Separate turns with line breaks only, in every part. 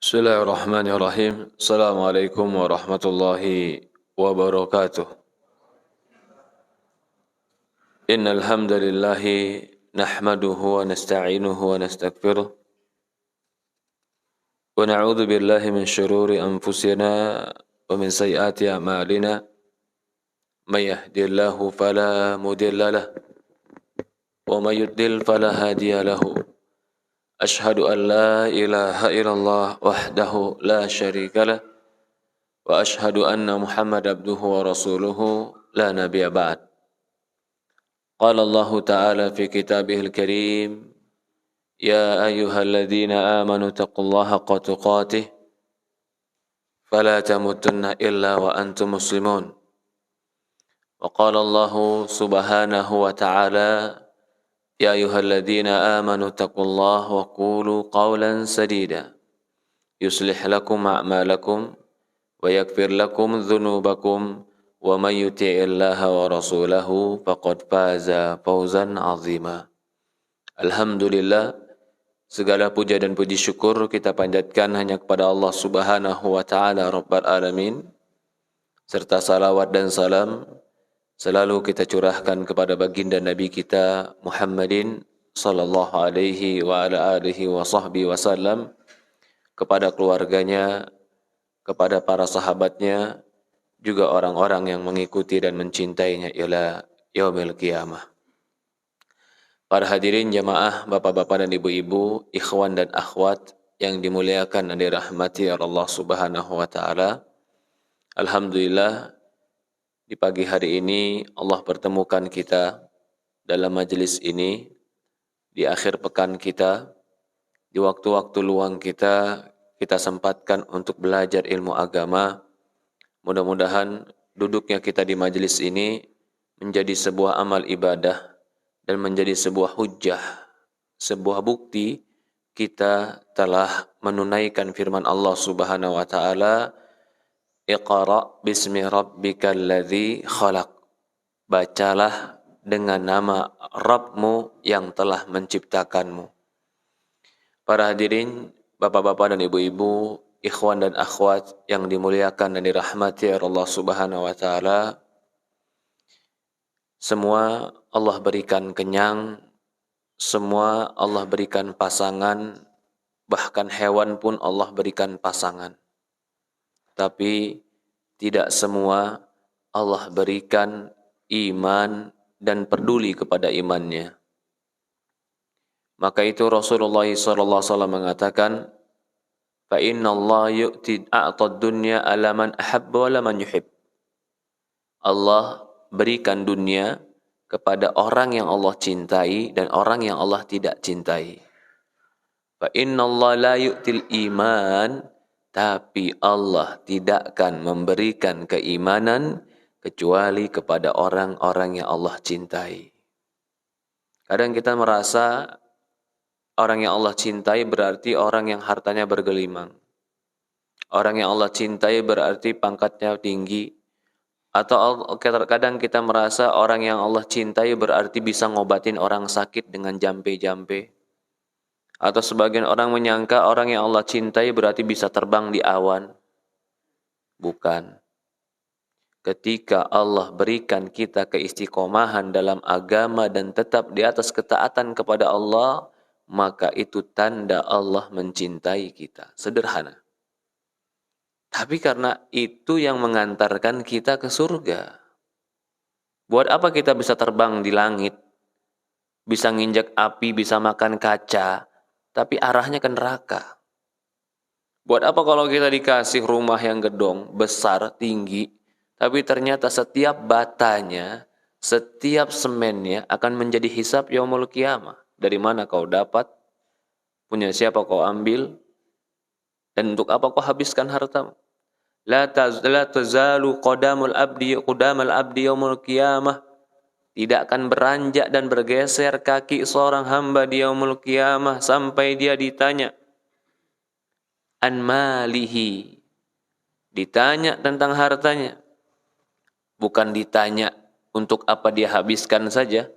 Bismillahirrahmanirrahim. Assalamualaikum warahmatullahi wabarakatuh. Innal hamdalillahi nahmaduhu wa nasta'inuhu wa nastaghfiruh wa na'udzu billahi min shururi anfusina wa min sayyiati a'malina. May yahdihillahu fala mudilla lahu wa may yudlil fala hadiya lahu. Ashhadu an la ilaha illallah wahdahu la syarika lah wa ashhadu anna Muhammad abduhu wa rasuluhu la nabiyya ba'd. Qala Allah Ta'ala fi kitabihil karim, ya ayyuhalladzina amanu taqullaha haqqa tuqatih fala tamutunna illa wa antum muslimun. Wa qala Allah subhanahu wa ta'ala, ya ayyuhalladzina amanu taqullaha wa qulu qawlan sadida yuslih lakum a'malakum wa yaghfir lakum dhunubakum wa may yuti'illaha wa rasulahu faqad faza fawzan 'azima. Alhamdulillah, segala puja dan puji syukur kita panjatkan hanya kepada Allah Subhanahu wa taala Rabbul Alamin, serta salawat dan salam selalu kita curahkan kepada baginda Nabi kita Muhammadin sallallahu alaihi wa ala alihi wa sahbihi wasallam, kepada keluarganya, kepada para sahabatnya, juga orang-orang yang mengikuti dan mencintainya ila yaumil qiyamah. Para hadirin jamaah, bapak-bapak dan ibu-ibu, ikhwan dan akhwat yang dimuliakan dan dirahmati Allah Subhanahu wa taala. Alhamdulillah, di pagi hari ini Allah pertemukan kita dalam majelis ini, di akhir pekan kita, di waktu-waktu luang kita sempatkan untuk belajar ilmu agama. Mudah-mudahan duduknya kita di majelis ini menjadi sebuah amal ibadah dan menjadi sebuah hujjah, sebuah bukti kita telah menunaikan firman Allah Subhanahu wa taala, Iqra bismi rabbikal ladzi khalaq. Bacalah dengan nama Rabbmu yang telah menciptakanmu. Para hadirin, bapak-bapak dan ibu-ibu, ikhwan dan akhwat yang dimuliakan dan dirahmati Allah Subhanahu wa taala, semua Allah berikan kenyang, semua Allah berikan pasangan, bahkan hewan pun Allah berikan pasangan. Tapi tidak semua Allah berikan iman dan peduli kepada imannya. Maka itu Rasulullah SAW mengatakan, fa inna Allah yu'ti a'tad dunya ala man ahabba wa la man yuhib. Allah berikan dunia kepada orang yang Allah cintai dan orang yang Allah tidak cintai. Fa inna Allah la yu'til iman, tapi Allah tidak akan memberikan keimanan kecuali kepada orang-orang yang Allah cintai. Kadang kita merasa orang yang Allah cintai berarti orang yang hartanya bergelimang. Orang yang Allah cintai berarti pangkatnya tinggi. Atau kadang kita merasa orang yang Allah cintai berarti bisa ngobatin orang sakit dengan jampe-jampe. Atau sebagian orang menyangka orang yang Allah cintai berarti bisa terbang di awan. Bukan. Ketika Allah berikan kita keistiqomahan dalam agama dan tetap di atas ketaatan kepada Allah, maka itu tanda Allah mencintai kita. Sederhana. Tapi karena itu yang mengantarkan kita ke surga. Buat apa kita bisa terbang di langit, bisa nginjak api, bisa makan kaca, tapi arahnya ke neraka? Buat apa kalau kita dikasih rumah yang gedong, besar, tinggi, tapi ternyata setiap batanya, setiap semennya akan menjadi hisab yaumul qiyamah. Dari mana kau dapat? Punya siapa kau ambil? Dan untuk apa kau habiskan hartamu? La tazalu qadamal abdi yaumul qiyamah. Tidak akan beranjak dan bergeser kaki seorang hamba di yaumul qiyamah sampai dia ditanya an malihi. Ditanya tentang hartanya. Bukan ditanya untuk apa dia habiskan saja,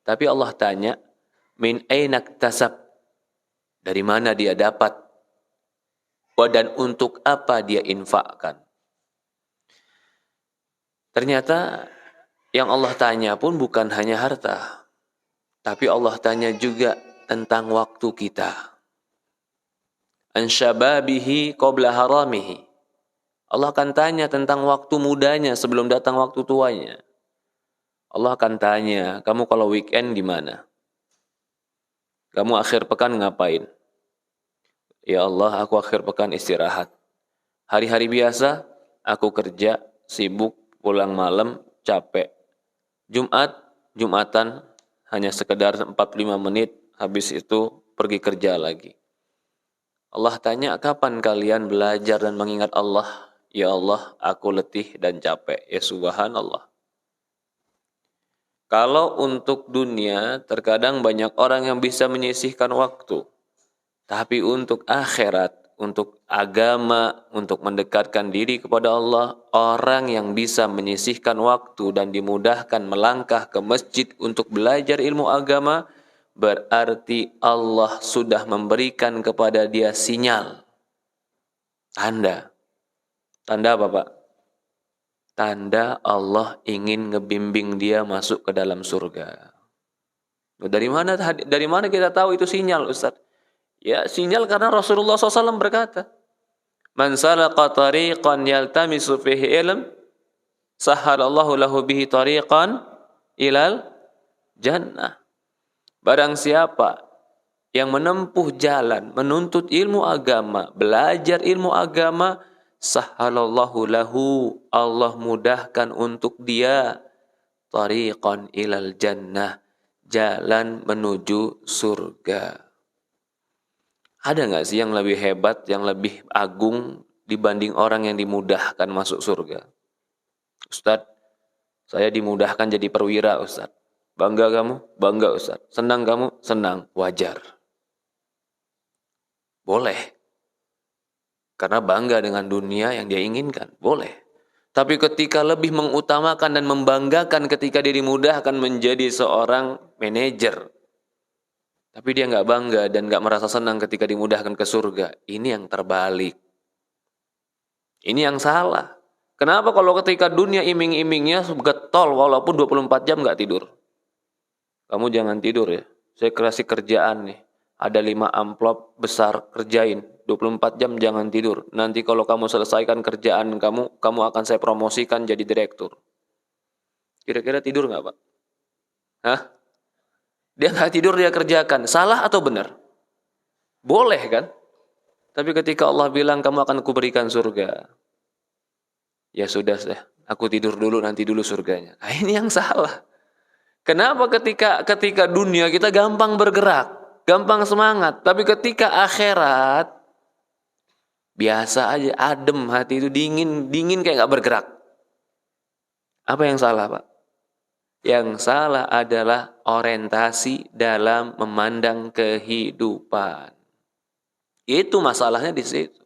tapi Allah tanya min aina iktasab. Dari mana dia dapat? Dan untuk apa dia infakkan. Ternyata yang Allah tanya pun bukan hanya harta, tapi Allah tanya juga tentang waktu kita. An syababihi qabla haramihi. Allah akan tanya tentang waktu mudanya sebelum datang waktu tuanya. Allah akan tanya, kamu kalau weekend di mana? Kamu akhir pekan ngapain? Ya Allah, aku akhir pekan istirahat. Hari-hari biasa, aku kerja, sibuk, pulang malam, capek. Jumatan, hanya sekedar 45 menit, habis itu pergi kerja lagi. Allah tanya, kapan kalian belajar dan mengingat Allah? Ya Allah, aku letih dan capek. Ya subhanallah. Kalau untuk dunia, terkadang banyak orang yang bisa menyisihkan waktu. Tapi untuk akhirat, untuk agama, untuk mendekatkan diri kepada Allah, orang yang bisa menyisihkan waktu dan dimudahkan melangkah ke masjid untuk belajar ilmu agama, berarti Allah sudah memberikan kepada dia sinyal. Tanda. Tanda apa, Pak? Tanda Allah ingin ngebimbing dia masuk ke dalam surga. Dari mana kita tahu itu sinyal, Ustaz? Ya, sinyal karena Rasulullah SAW berkata, Man salaqa tariqan yaltamisu fihi ilm, sahhalallahu lahu bihi tariqan ilal jannah. Barang siapa yang menempuh jalan, menuntut ilmu agama, belajar ilmu agama, sahhalallahu lahu, Allah mudahkan untuk dia tariqan ilal jannah, jalan menuju surga. Ada nggak sih yang lebih hebat, yang lebih agung dibanding orang yang dimudahkan masuk surga? Ustadz, saya dimudahkan jadi perwira, Ustadz. Bangga kamu? Bangga, Ustadz. Senang kamu? Senang. Wajar. Boleh. Karena bangga dengan dunia yang dia inginkan. Boleh. Tapi ketika lebih mengutamakan dan membanggakan ketika dia dimudahkan menjadi seorang manajer, tapi dia nggak bangga dan nggak merasa senang ketika dimudahkan ke surga. Ini yang terbalik. Ini yang salah. Kenapa kalau ketika dunia iming-imingnya getol walaupun 24 jam nggak tidur? Kamu jangan tidur ya. Saya kasih kerjaan nih. Ada 5 amplop besar, kerjain. 24 jam jangan tidur. Nanti kalau kamu selesaikan kerjaan kamu akan saya promosikan jadi direktur. Kira-kira tidur nggak, Pak? Hah? Dia nggak tidur, dia kerjakan. Salah atau benar? Boleh kan? Tapi ketika Allah bilang kamu akan kuberikan surga, ya sudah, aku tidur dulu, nanti dulu surganya. Nah, ini yang salah. Kenapa ketika dunia kita gampang bergerak, gampang semangat, tapi ketika akhirat biasa aja, adem, hati itu dingin kayak nggak bergerak. Apa yang salah, Pak? Yang salah adalah orientasi dalam memandang kehidupan. Itu masalahnya di situ.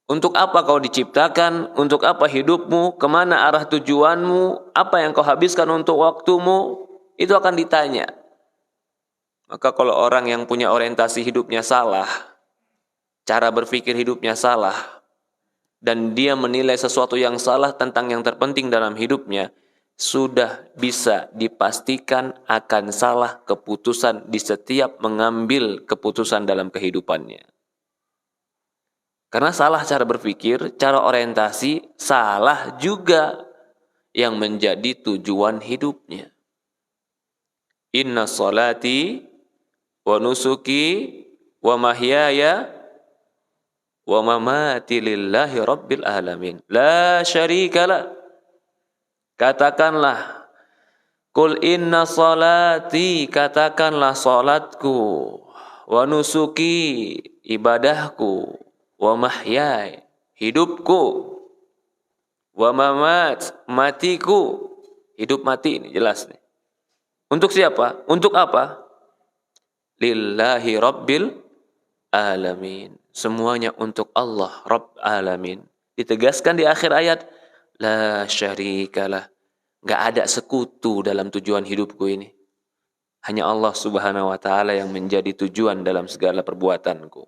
Untuk apa kau diciptakan? Untuk apa hidupmu? Kemana arah tujuanmu? Apa yang kau habiskan untuk waktumu? Itu akan ditanya. Maka kalau orang yang punya orientasi hidupnya salah, cara berpikir hidupnya salah, dan dia menilai sesuatu yang salah tentang yang terpenting dalam hidupnya, sudah bisa dipastikan akan salah keputusan di setiap mengambil keputusan dalam kehidupannya. Karena salah cara berpikir, cara orientasi, salah juga yang menjadi tujuan hidupnya. Inna salati wa nusuki wa mahyaya wa mamati lillahi rabbil alamin. La syarikalah. Katakanlah, Kul inna salati, katakanlah salatku, wa nusuki, ibadahku, wa mahyai, hidupku, wa mamat, matiku. Hidup mati ini jelas nih. Untuk siapa? Untuk apa? Lillahi rabbil alamin. Semuanya untuk Allah, Rabb alamin. Ditegaskan di akhir ayat, la syarikalah. Gak ada sekutu dalam tujuan hidupku ini. Hanya Allah Subhanahu wa ta'ala yang menjadi tujuan dalam segala perbuatanku.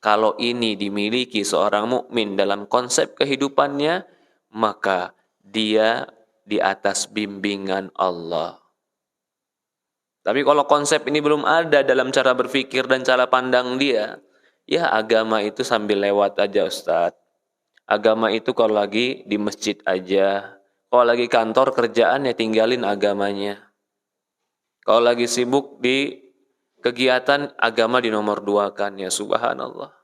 Kalau ini dimiliki seorang mukmin dalam konsep kehidupannya, maka dia di atas bimbingan Allah. Tapi kalau konsep ini belum ada dalam cara berpikir dan cara pandang dia, ya agama itu sambil lewat aja Ustadz. Agama itu kalau lagi di masjid aja. Kalau lagi kantor kerjaan ya tinggalin agamanya. Kalau lagi sibuk di kegiatan agama di nomor 2-kan, ya subhanallah.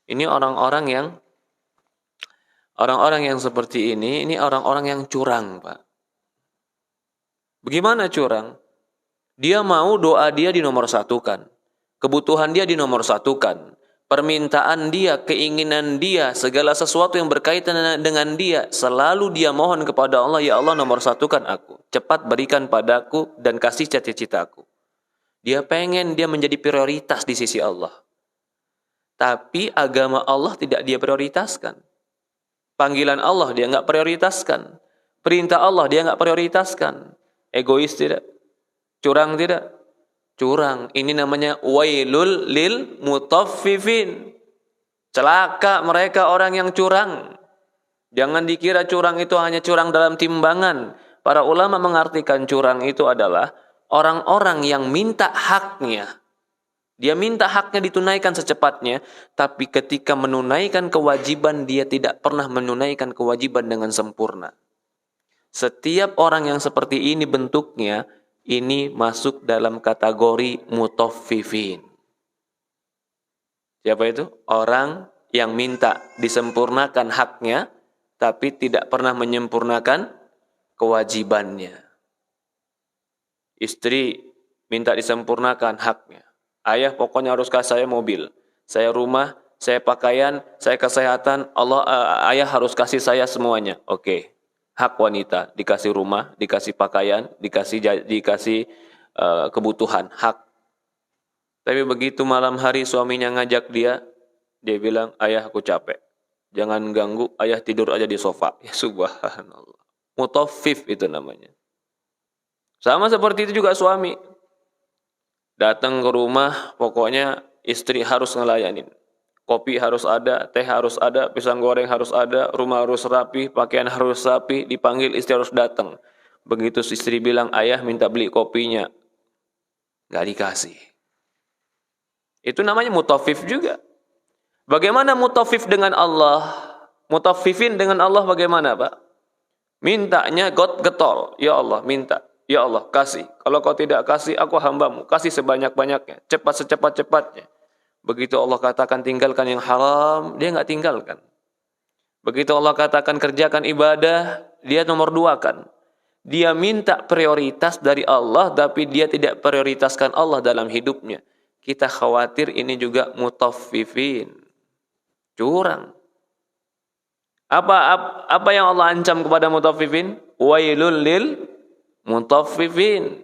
Ini orang-orang yang seperti ini orang-orang yang curang, Pak. Bagaimana curang? Dia mau doa dia di nomor 1-kan. Kebutuhan dia di nomor 1-kan. Permintaan dia, keinginan dia, segala sesuatu yang berkaitan dengan dia, selalu dia mohon kepada Allah, ya Allah nomor 1-kan aku. Cepat berikan padaku dan kasih cita-citaku. Dia pengen dia menjadi prioritas di sisi Allah. Tapi agama Allah tidak dia prioritaskan. Panggilan Allah dia nggak prioritaskan. Perintah Allah dia nggak prioritaskan. Egois tidak? Curang tidak? Curang. Ini namanya wailul lil mutaffifin. Celaka mereka orang yang curang. Jangan dikira curang itu hanya curang dalam timbangan. Para ulama mengartikan curang itu adalah orang-orang yang minta haknya. Dia minta haknya ditunaikan secepatnya, tapi ketika menunaikan kewajiban, dia tidak pernah menunaikan kewajiban dengan sempurna. Setiap orang yang seperti ini bentuknya, ini masuk dalam kategori mutaffifin. Siapa itu? Orang yang minta disempurnakan haknya, tapi tidak pernah menyempurnakan kewajibannya. Istri minta disempurnakan haknya. Ayah pokoknya harus kasih saya mobil, saya rumah, saya pakaian, saya kesehatan. Ayah harus kasih saya semuanya. Oke. Hak wanita dikasih rumah, dikasih pakaian, dikasih kebutuhan, hak. Tapi begitu malam hari suaminya ngajak dia bilang, ayah aku capek, jangan ganggu, ayah tidur aja di sofa. Ya subhanallah. Mutaffif itu namanya. Sama seperti itu juga suami. Datang ke rumah, pokoknya istri harus ngelayanin. Kopi harus ada, teh harus ada, pisang goreng harus ada, rumah harus rapi, pakaian harus rapi, dipanggil istri harus datang. Begitu istri bilang, ayah minta beli kopinya, nggak dikasih. Itu namanya mutaffif juga. Bagaimana mutaffif dengan Allah? Mutaffifin dengan Allah bagaimana, Pak? Mintanya getol, ya Allah minta. Ya Allah, kasih. Kalau kau tidak kasih, aku hambamu. Kasih sebanyak-banyaknya. Cepat secepat-cepatnya. Begitu Allah katakan tinggalkan yang haram, dia nggak tinggalkan. Begitu Allah katakan kerjakan ibadah, dia nomor 2-kan. Dia minta prioritas dari Allah, tapi dia tidak prioritaskan Allah dalam hidupnya. Kita khawatir ini juga mutaffifin. Curang. Apa yang Allah ancam kepada mutaffifin? Wailul lil mutaffifin.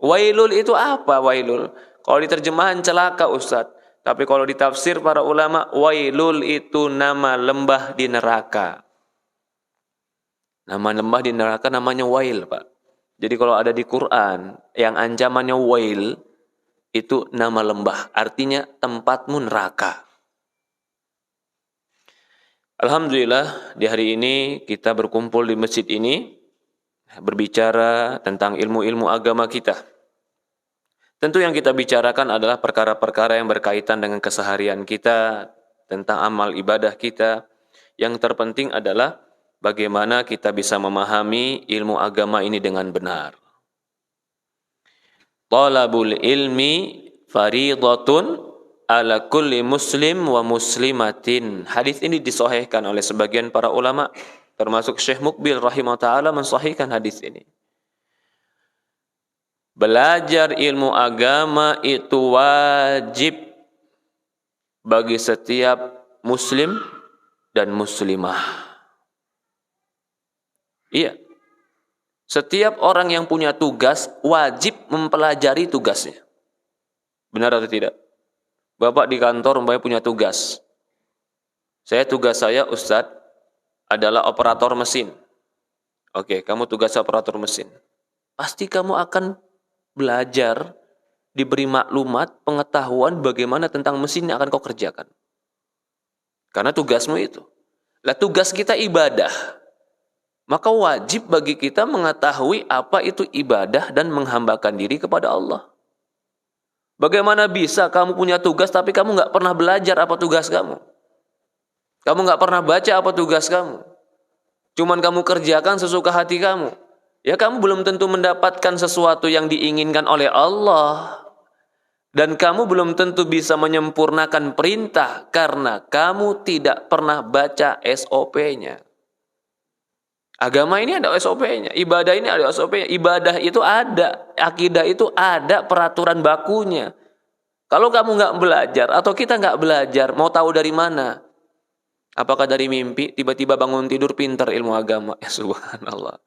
Wailul itu apa wailul? Kalau diterjemahan celaka Ustaz. Tapi kalau ditafsir para ulama, wailul itu nama lembah di neraka. Nama lembah di neraka namanya wail, Pak. Jadi kalau ada di Quran yang ancamannya wail, itu nama lembah. Artinya tempatmu neraka. Alhamdulillah di hari ini kita berkumpul di masjid ini berbicara tentang ilmu-ilmu agama kita. Tentu yang kita bicarakan adalah perkara-perkara yang berkaitan dengan keseharian kita, tentang amal ibadah kita. Yang terpenting adalah bagaimana kita bisa memahami ilmu agama ini dengan benar. Talabul ilmi faridatun ala kulli muslim wa muslimatin. Hadis ini disahihkan oleh sebagian para ulama, termasuk Syekh Muqbil rahimahullah ta'ala mensahihkan hadis ini. Belajar ilmu agama itu wajib bagi setiap muslim dan muslimah. Iya. Setiap orang yang punya tugas wajib mempelajari tugasnya. Benar atau tidak? Bapak di kantor umpamanya punya tugas. Tugas saya Ustadz adalah operator mesin. Oke, kamu tugas operator mesin. Pasti kamu akan belajar diberi maklumat, pengetahuan bagaimana tentang mesin yang akan kau kerjakan. Karena tugasmu itu. Lah tugas kita ibadah. Maka wajib bagi kita mengetahui apa itu ibadah dan menghambakan diri kepada Allah. Bagaimana bisa kamu punya tugas tapi kamu nggak pernah belajar apa tugas kamu? Kamu nggak pernah baca apa tugas kamu? Cuman kamu kerjakan sesuka hati kamu. Ya kamu belum tentu mendapatkan sesuatu yang diinginkan oleh Allah. Dan kamu belum tentu bisa menyempurnakan perintah karena kamu tidak pernah baca SOP-nya. Agama ini ada SOP-nya, ibadah ini ada SOP-nya. Ibadah itu ada, akidah itu ada peraturan bakunya. Kalau kamu nggak belajar atau kita nggak belajar, mau tahu dari mana? Apakah dari mimpi? Tiba-tiba bangun tidur pintar ilmu agama? Ya subhanallah.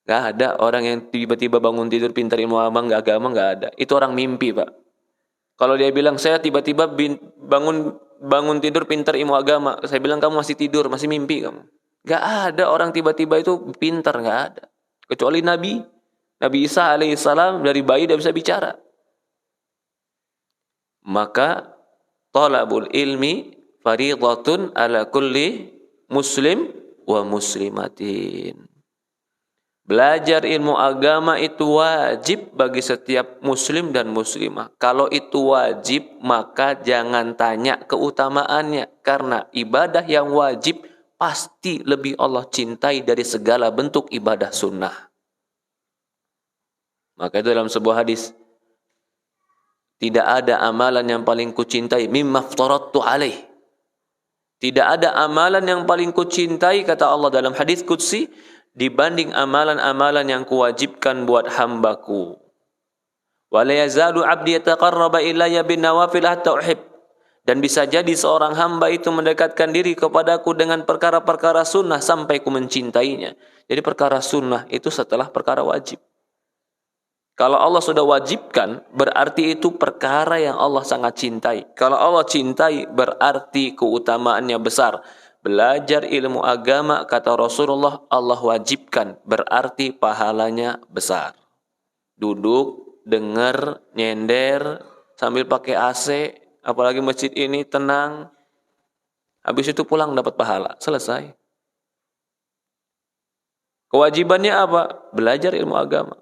Nggak ada orang yang tiba-tiba bangun tidur pintar ilmu agama nggak ada. Itu orang mimpi, Pak. Kalau dia bilang saya tiba-tiba bangun tidur pintar ilmu agama, saya bilang kamu masih tidur, masih mimpi kamu. Gak ada orang tiba-tiba itu pintar, gak ada. Kecuali Nabi Isa alaihissalam dari bayi dia bisa bicara. Maka talabul ilmi faridatun ala kulli muslim wa muslimatin. Belajar ilmu agama itu wajib bagi setiap muslim dan muslimah. Kalau itu wajib, maka jangan tanya keutamaannya. Karena ibadah yang wajib pasti lebih Allah cintai dari segala bentuk ibadah sunnah. Maka itu dalam sebuah hadis, tidak ada amalan yang paling kucintai mimma aftaradtu alaih. Tidak ada amalan yang paling kucintai, kata Allah dalam hadis qudsi, dibanding amalan-amalan yang kuwajibkan buat hambaku. Wa la yazalu 'abdi yataqarraba ilayya bin nawafil hatta uhib. Dan bisa jadi seorang hamba itu mendekatkan diri kepadaku dengan perkara-perkara sunnah sampai ku mencintainya. Jadi perkara sunnah itu setelah perkara wajib. Kalau Allah sudah wajibkan, berarti itu perkara yang Allah sangat cintai. Kalau Allah cintai, berarti keutamaannya besar. Belajar ilmu agama, kata Rasulullah, Allah wajibkan, berarti pahalanya besar. Duduk, dengar, nyender, sambil pakai AC, apalagi masjid ini tenang, habis itu pulang dapat pahala, selesai. Kewajibannya apa? Belajar ilmu agama.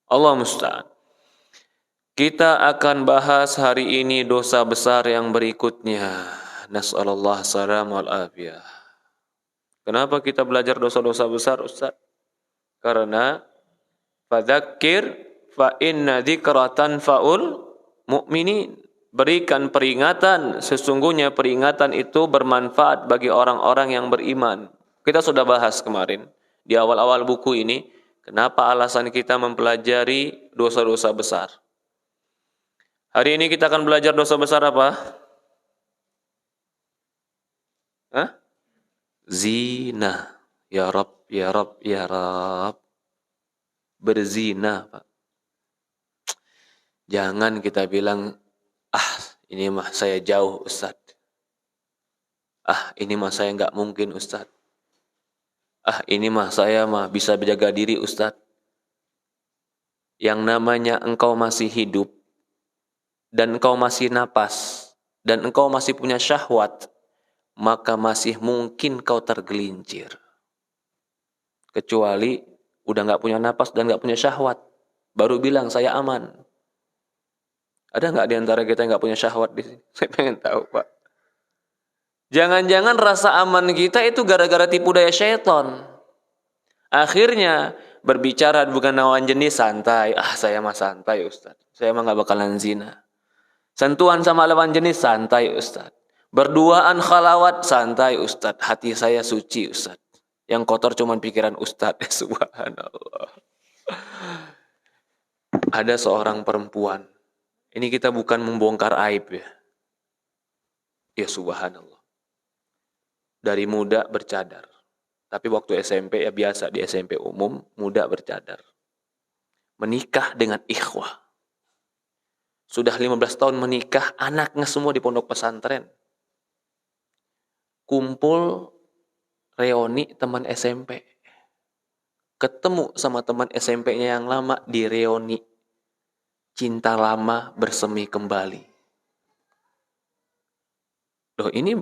Allah musta'an. Kita akan bahas hari ini dosa besar yang berikutnya. Nas'alullah salam wal afiyah. Kenapa kita belajar dosa-dosa besar, Ustaz? Karena fadzakir fa inna dzikra tanfa'ul mu'minin. Berikan peringatan, sesungguhnya peringatan itu bermanfaat bagi orang-orang yang beriman. Kita sudah bahas kemarin di awal-awal buku ini, kenapa alasan kita mempelajari dosa-dosa besar. Hari ini kita akan belajar dosa besar apa? Hah? Zina. Ya Rabb, ya Rabb, ya Rabb. Berzina, Pak. Jangan kita bilang, ini mah saya jauh, Ustaz. Ini mah saya nggak mungkin, Ustaz. Ini mah saya mah bisa menjaga diri, Ustaz. Yang namanya engkau masih hidup, dan engkau masih napas, dan engkau masih punya syahwat, maka masih mungkin kau tergelincir. Kecuali udah nggak punya napas dan nggak punya syahwat, baru bilang saya aman. Ada nggak di antara kita yang nggak punya syahwat di sini? Saya pengen tahu, Pak. Jangan-jangan rasa aman kita itu gara-gara tipu daya syaitan. Akhirnya berbicara bukan lawan jenis santai. Saya mah santai, Ustaz. Saya mah nggak bakalan zina. Sentuhan sama lawan jenis santai, Ustaz. Berduaan khalawat santai, Ustaz. Hati saya suci, Ustaz. Yang kotor cuma pikiran Ustaz. Subhanallah. Ada seorang perempuan. Ini kita bukan membongkar aib ya. Ya subhanallah. Dari muda bercadar. Tapi waktu SMP ya biasa di SMP umum, muda bercadar. Menikah dengan ikhwah. Sudah 15 tahun menikah, anaknya semua di pondok pesantren. Kumpul reuni teman SMP. Ketemu sama teman SMP-nya yang lama di reuni. cinta lama bersemi kembali. Loh, ini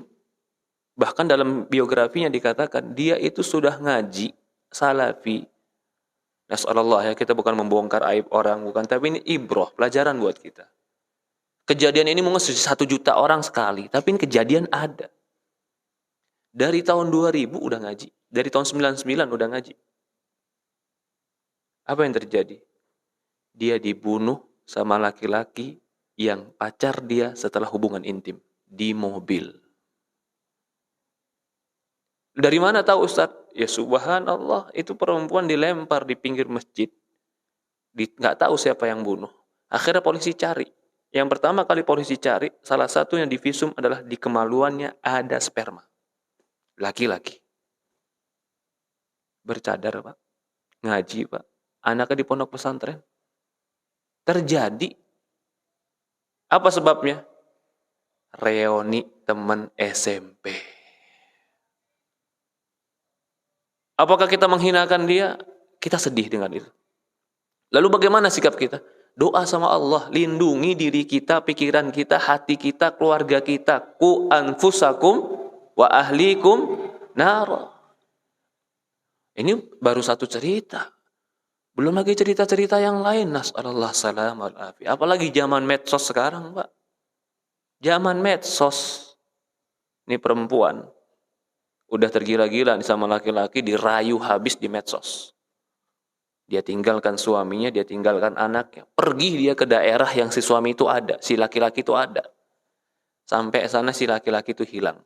bahkan dalam biografinya dikatakan dia itu sudah ngaji salafi. Nasallallahu, ya, kita bukan membongkar aib orang, bukan, tapi ini ibroh, pelajaran buat kita. Kejadian ini mungkin 1 juta orang sekali, tapi ini kejadian ada. Dari tahun 2000 udah ngaji, dari tahun 99 udah ngaji. Apa yang terjadi? Dia dibunuh sama laki-laki yang pacar dia setelah hubungan intim di mobil. Dari mana tahu Ustaz? Ya subhanallah, itu perempuan dilempar di pinggir masjid. Nggak tahu siapa yang bunuh. Akhirnya polisi cari. Yang pertama kali polisi cari, salah satu yang divisum adalah di kemaluannya ada sperma. Laki-laki. Bercadar, Pak. Ngaji, Pak. Anaknya di pondok pesantren. Terjadi. Apa sebabnya? Reuni teman SMP. Apakah kita menghinakan dia? Kita sedih dengan itu. Lalu bagaimana sikap kita? Doa sama Allah, lindungi diri kita, pikiran kita, hati kita, keluarga kita. Ku anfusakum wa ahlikum nar. Ini baru satu cerita. Belum lagi cerita-cerita yang lain. Nas'alullah salam al-afi. Apalagi zaman medsos sekarang, Pak. Zaman medsos. Ini perempuan udah tergila-gila sama laki-laki, dirayu habis di medsos. Dia tinggalkan suaminya, dia tinggalkan anaknya. Pergi dia ke daerah yang si suami itu ada, si laki-laki itu ada. Sampai sana si laki-laki itu hilang.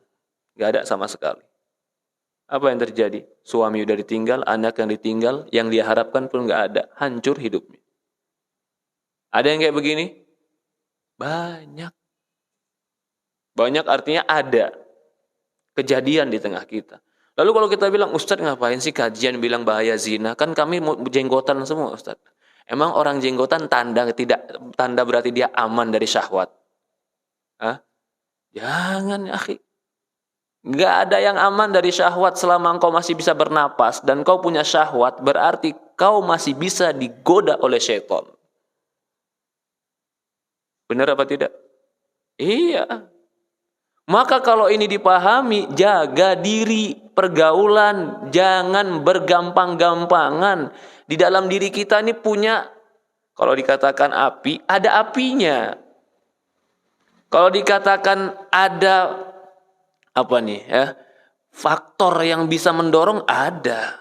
Gak ada sama sekali. Apa yang terjadi? Suami udah ditinggal, anak yang ditinggal, yang dia harapkan pun gak ada. Hancur hidupnya. Ada yang kayak begini? Banyak. Banyak artinya ada. Kejadian di tengah kita. Lalu kalau kita bilang, Ustadz ngapain sih kajian bilang bahaya zina? Kan kami jenggotan semua, Ustadz. Emang orang jenggotan tanda berarti dia aman dari syahwat? Hah? Jangan, ya akhi. Nggak ada yang aman dari syahwat selama engkau masih bisa bernapas dan kau punya syahwat, berarti kau masih bisa digoda oleh syaitan. Benar apa tidak? Iya. Maka kalau ini dipahami, jaga diri, pergaulan, jangan bergampang-gampangan. Di dalam diri kita ini punya, kalau dikatakan api, ada apinya. Kalau dikatakan ada faktor yang bisa mendorong, ada.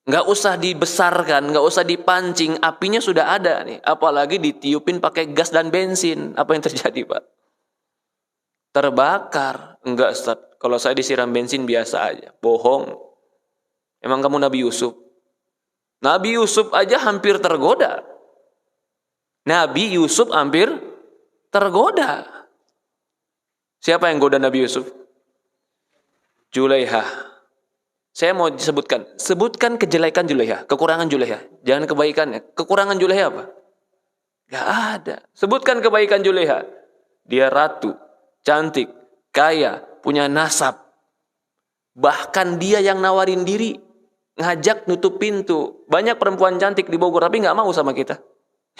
Nggak usah dibesarkan, nggak usah dipancing, apinya sudah ada nih. Apalagi ditiupin pakai gas dan bensin, apa yang terjadi, Pak? Terbakar. Enggak, Ustaz. Kalau saya disiram bensin biasa aja. Bohong. Emang kamu Nabi Yusuf? Nabi Yusuf aja hampir tergoda. Nabi Yusuf hampir tergoda. Siapa yang goda Nabi Yusuf? Julaiha. Saya mau sebutkan kejelekan Julaiha, kekurangan Julaiha. Jangan kebaikannya. Kekurangan Julaiha apa? Gak ada. Sebutkan kebaikan Julaiha. Dia ratu, cantik, kaya, punya nasab. Bahkan dia yang nawarin diri, ngajak nutup pintu. Banyak perempuan cantik di Bogor tapi nggak mau sama kita.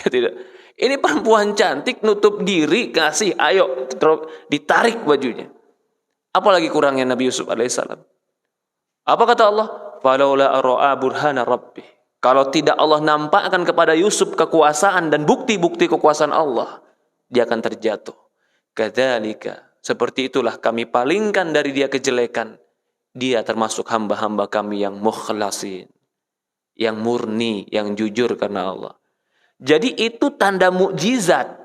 Ya tidak. Ini perempuan cantik nutup diri, kasih, ayo, ditarik bajunya. Apalagi kurangnya Nabi Yusuf alaihissalam. Apa kata Allah? Falaula ra'a burhana rabbih. Kalau tidak Allah nampakkan kepada Yusuf kekuasaan dan bukti-bukti kekuasaan Allah, dia akan terjatuh. Kadzalika, seperti itulah kami palingkan dari dia kejelekan. Dia termasuk hamba-hamba kami yang mukhlasin, yang murni, yang jujur karena Allah. Jadi itu tanda mukjizat.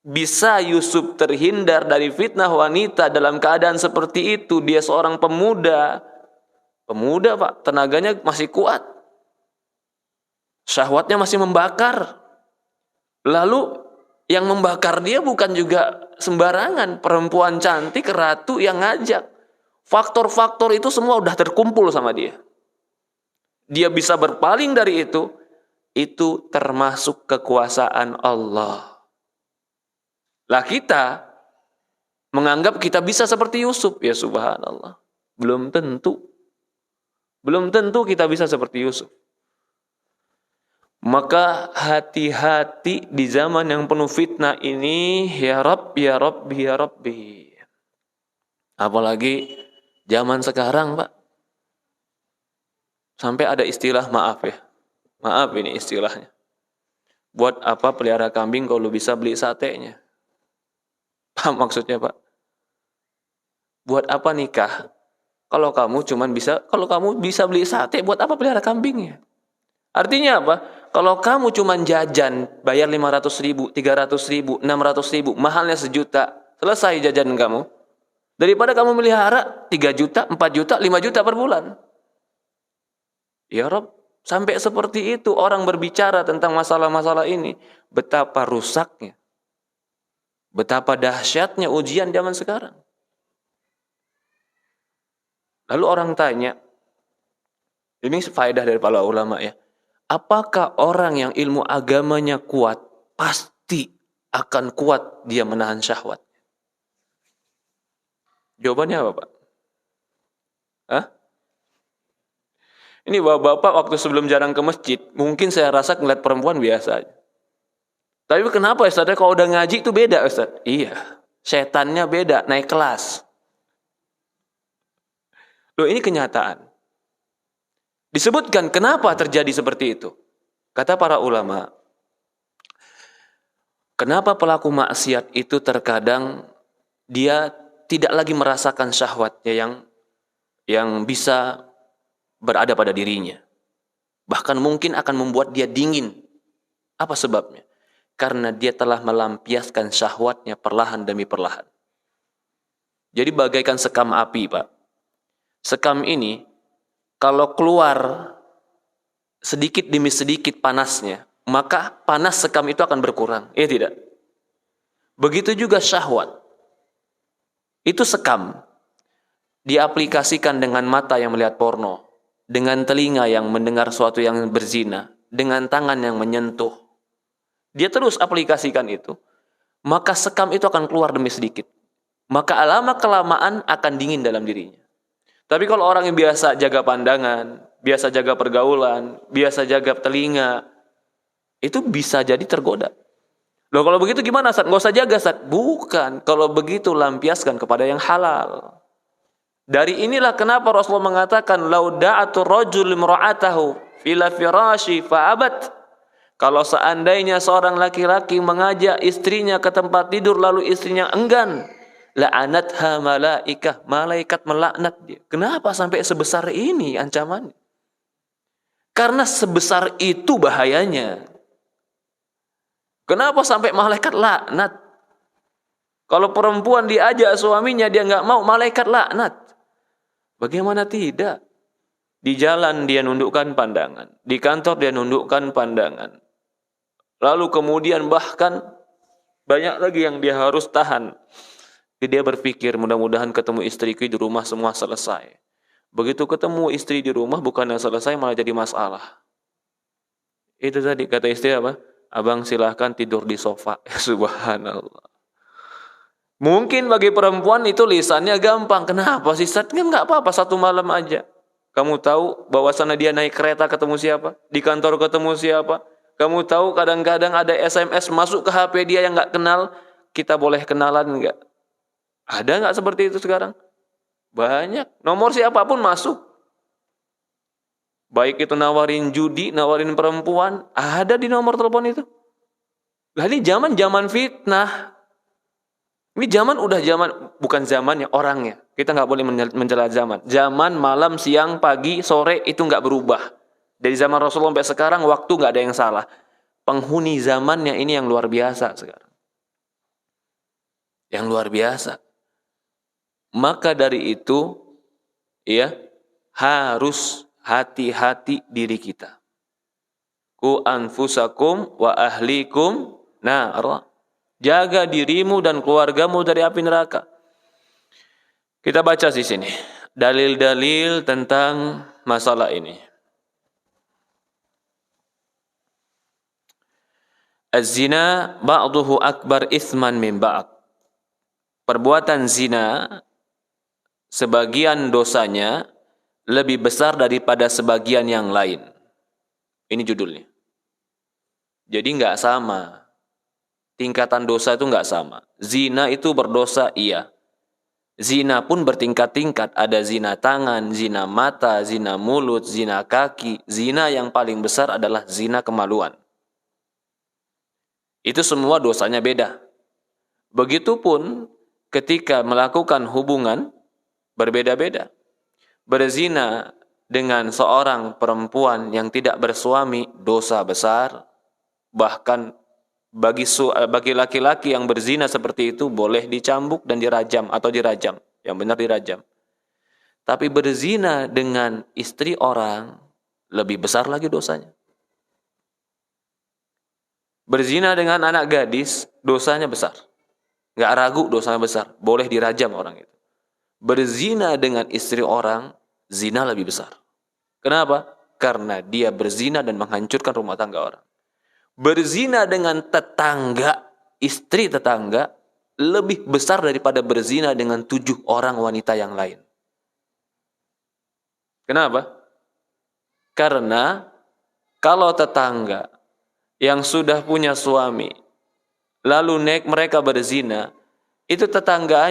Bisa Yusuf terhindar dari fitnah wanita dalam keadaan seperti itu. Dia seorang pemuda. Pemuda, Pak, tenaganya masih kuat. Syahwatnya masih membakar. Lalu yang membakar dia bukan juga sembarangan. Perempuan cantik, ratu yang ngajak. Faktor-faktor itu semua udah terkumpul sama dia. Dia bisa berpaling dari itu termasuk kekuasaan Allah. Lah kita menganggap kita bisa seperti Yusuf. Ya subhanallah. Belum tentu. Belum tentu kita bisa seperti Yusuf. Maka hati-hati di zaman yang penuh fitnah ini, ya Rabb, ya Rabbi, ya Rabbi. Apalagi zaman sekarang, Pak. Sampai ada istilah, maaf ya. Maaf ini istilahnya. Buat apa pelihara kambing kalau bisa beli satenya? Paham maksudnya, Pak? Buat apa nikah? Kalau kamu bisa beli sate, buat apa pelihara kambingnya? Artinya apa? Kalau kamu cuma jajan, bayar 500.000, 300.000, 600.000, mahalnya 1 juta, selesai jajan kamu. Daripada kamu melihara 3 juta, 4 juta, 5 juta per bulan. Ya Rob, sampai seperti itu orang berbicara tentang masalah-masalah ini. Betapa rusaknya, betapa dahsyatnya ujian zaman sekarang. Lalu orang tanya, ini faedah dari para ulama ya, apakah orang yang ilmu agamanya kuat, pasti akan kuat dia menahan syahwat? Jawabannya apa, Pak? Hah? Ini bapak-bapak waktu sebelum jarang ke masjid, mungkin saya rasa ngeliat perempuan biasa aja. Tapi kenapa Ustaz? Kalau udah ngaji itu beda, Ustaz. Iya, setannya beda, naik kelas. Loh, ini kenyataan. Disebutkan kenapa terjadi seperti itu. Kata para ulama, kenapa pelaku maksiat itu terkadang dia tidak lagi merasakan syahwatnya yang bisa berada pada dirinya. Bahkan mungkin akan membuat dia dingin. Apa sebabnya? Karena dia telah melampiaskan syahwatnya perlahan demi perlahan. Jadi bagaikan sekam api, Pak. Sekam ini, kalau keluar sedikit demi sedikit panasnya, maka panas sekam itu akan berkurang. Iya tidak? Begitu juga syahwat. Itu sekam. Diaplikasikan dengan mata yang melihat porno, dengan telinga yang mendengar sesuatu yang berzina, dengan tangan yang menyentuh. Dia terus aplikasikan itu, maka sekam itu akan keluar demi sedikit. Maka lama-kelamaan akan dingin dalam dirinya. Tapi kalau orang yang biasa jaga pandangan, biasa jaga pergaulan, biasa jaga telinga, itu bisa jadi tergoda. Loh, kalau begitu gimana, Ustaz? Nggak usah jaga, Ustaz. Bukan. Kalau begitu lampiaskan kepada yang halal. Dari inilah kenapa Rasulullah mengatakan, lauda'atu rajul imra'atahu fila firashi fa'abat. Kalau seandainya seorang laki-laki mengajak istrinya ke tempat tidur lalu istrinya enggan, la'anatha malaikah, malaikat melaknat dia. Kenapa sampai sebesar ini ancamannya? Karena sebesar itu bahayanya. Kenapa sampai malaikat laknat? Kalau perempuan diajak suaminya dia nggak mau, malaikat laknat. Bagaimana tidak? Di jalan dia nundukkan pandangan, di kantor dia nundukkan pandangan. Lalu kemudian bahkan banyak lagi yang dia harus tahan. Dia berpikir mudah-mudahan ketemu istriku di rumah semua selesai. Begitu ketemu istri di rumah bukannya selesai malah jadi masalah. Itu tadi kata istri apa? Abang silahkan tidur di sofa. Subhanallah. Mungkin bagi perempuan itu lisannya gampang. Kenapa sih? Kan nggak apa-apa, 1 malam aja. Kamu tahu bahwasannya dia naik kereta ketemu siapa? Di kantor ketemu siapa? Kamu tahu kadang-kadang ada SMS masuk ke HP dia yang nggak kenal. Kita boleh kenalan nggak? Ada nggak seperti itu sekarang? Banyak. Nomor siapapun masuk. Baik itu nawarin judi, nawarin perempuan, ada di nomor telepon itu. Lah ini zaman fitnah. Ini bukan zamannya, orangnya. Kita nggak boleh mencela zaman. Zaman malam, siang, pagi, sore itu nggak berubah. Dari zaman Rasulullah sampai sekarang waktu nggak ada yang salah. Penghuni zamannya ini yang luar biasa sekarang. Yang luar biasa. Maka dari itu, ya, harus hati-hati diri kita. Ku anfusakum wa ahlikum nar. Jaga dirimu dan keluargamu dari api neraka. Kita baca di sini dalil-dalil tentang masalah ini. Az-zina ba'duhu akbar ithman min ba'd. Perbuatan zina sebagian dosanya lebih besar daripada sebagian yang lain. Ini judulnya. Jadi nggak sama. Tingkatan dosa itu nggak sama. Zina itu berdosa, iya. Zina pun bertingkat-tingkat. Ada zina tangan, zina mata, zina mulut, zina kaki. Zina yang paling besar adalah zina kemaluan. Itu semua dosanya beda. Begitupun ketika melakukan hubungan berbeda-beda. Berzina dengan seorang perempuan yang tidak bersuami dosa besar. Bahkan bagi laki-laki yang berzina seperti itu boleh dicambuk dan dirajam atau dirajam. Yang benar dirajam. Tapi berzina dengan istri orang lebih besar lagi dosanya. Berzina dengan anak gadis dosanya besar. Nggak ragu dosanya besar. Boleh dirajam orang itu. Berzina dengan istri orang, zina lebih besar. Kenapa? Karena dia berzina dan menghancurkan rumah tangga orang. Berzina dengan tetangga, istri tetangga, lebih besar daripada berzina dengan 7 orang wanita yang lain. Kenapa? Karena kalau tetangga yang sudah punya suami, lalu mereka berzina, itu tetangga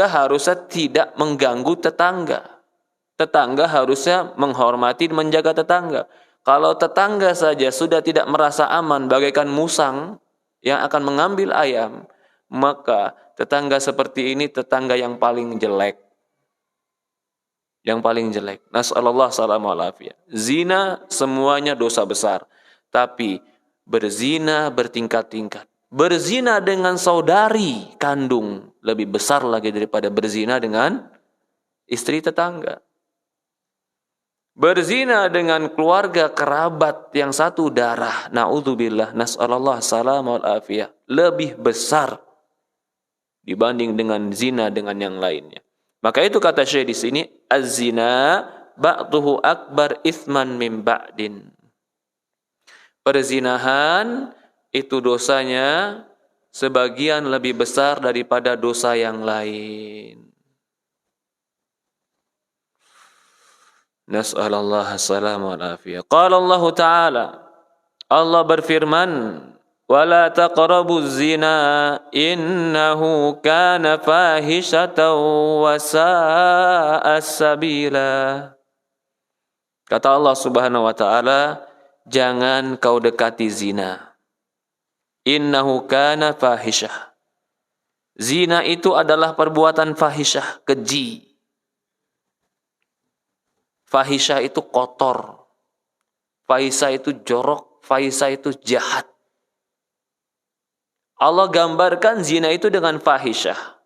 harusnya tidak mengganggu tetangga. Tetangga harusnya menghormati dan menjaga tetangga. Kalau tetangga saja sudah tidak merasa aman bagaikan musang yang akan mengambil ayam, maka tetangga seperti ini tetangga yang paling jelek. Yang paling jelek. Nas'alullah salamu alafiyah. Zina semuanya dosa besar. Tapi berzina bertingkat-tingkat. Berzina dengan saudari kandung lebih besar lagi daripada berzina dengan istri tetangga. Berzina dengan keluarga kerabat yang satu darah, naudzubillah, nas'alullah salamu alafiyah, lebih besar dibanding dengan zina dengan yang lainnya. Maka itu kata Syekh di sini, az-zina ba'duhu akbar ithman min ba'din. Perzinahan itu dosanya sebagian lebih besar daripada dosa yang lain. Nas'alallah assalamu alafiyah. Qala Allah Ta'ala, Allah berfirman, وَلَا تَقْرَبُوا الزِّنَا إِنَّهُ كَانَ فَاحِشَةً وَسَاءَ سَبِيلًا. Kata Allah Subhanahu wa taala, jangan kau dekati zina. Innahu kana fahisyah. Zina itu adalah perbuatan fahisyah, keji. Fahisyah itu kotor. Fahisyah itu jorok, fahisyah itu jahat. Allah gambarkan zina itu dengan fahisyah.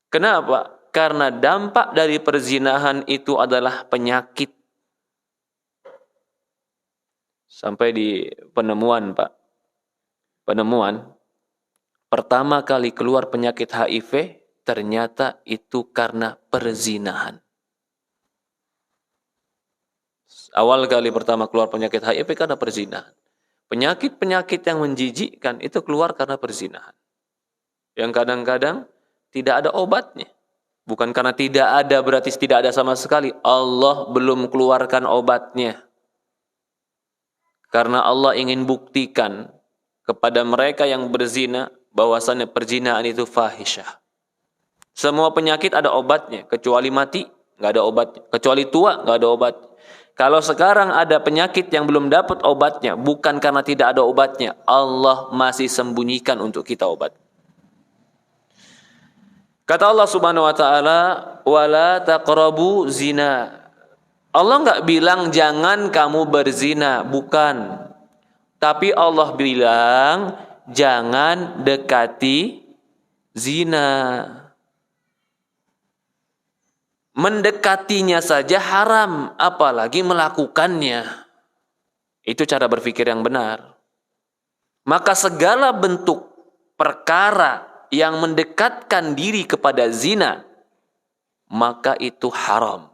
Kenapa? Karena dampak dari perzinahan itu adalah penyakit. Sampai di penemuan, Pak. Penemuan, pertama kali keluar penyakit HIV, ternyata itu karena perzinahan. Awal kali pertama keluar penyakit HIV karena perzinahan. Penyakit-penyakit yang menjijikkan itu keluar karena perzinahan. Yang kadang-kadang tidak ada obatnya. Bukan karena tidak ada berarti tidak ada sama sekali. Allah belum keluarkan obatnya. Karena Allah ingin buktikan kepada mereka yang berzina bahwasannya perzinahan itu fahisyah. Semua penyakit ada obatnya, kecuali mati nggak ada obatnya, kecuali tua nggak ada obat. Kalau sekarang ada penyakit yang belum dapat obatnya, bukan karena tidak ada obatnya, Allah masih sembunyikan untuk kita obat. Kata Allah Subhanahu wa taala, "Wala taqrabu zina." Allah enggak bilang jangan kamu berzina, bukan. Tapi Allah bilang jangan dekati zina. Mendekatinya saja haram, apalagi melakukannya. Itu cara berpikir yang benar. Maka segala bentuk perkara yang mendekatkan diri kepada zina, maka itu haram.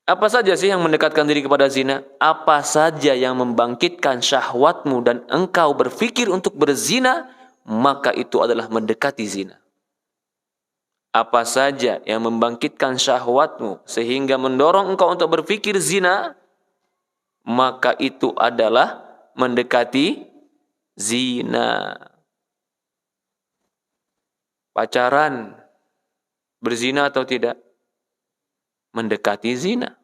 Apa saja sih yang mendekatkan diri kepada zina? Apa saja yang membangkitkan syahwatmu dan engkau berpikir untuk berzina, maka itu adalah mendekati zina. Apa saja yang membangkitkan syahwatmu sehingga mendorong engkau untuk berpikir zina, maka itu adalah mendekati zina. Pacaran berzina atau tidak? Mendekati zina.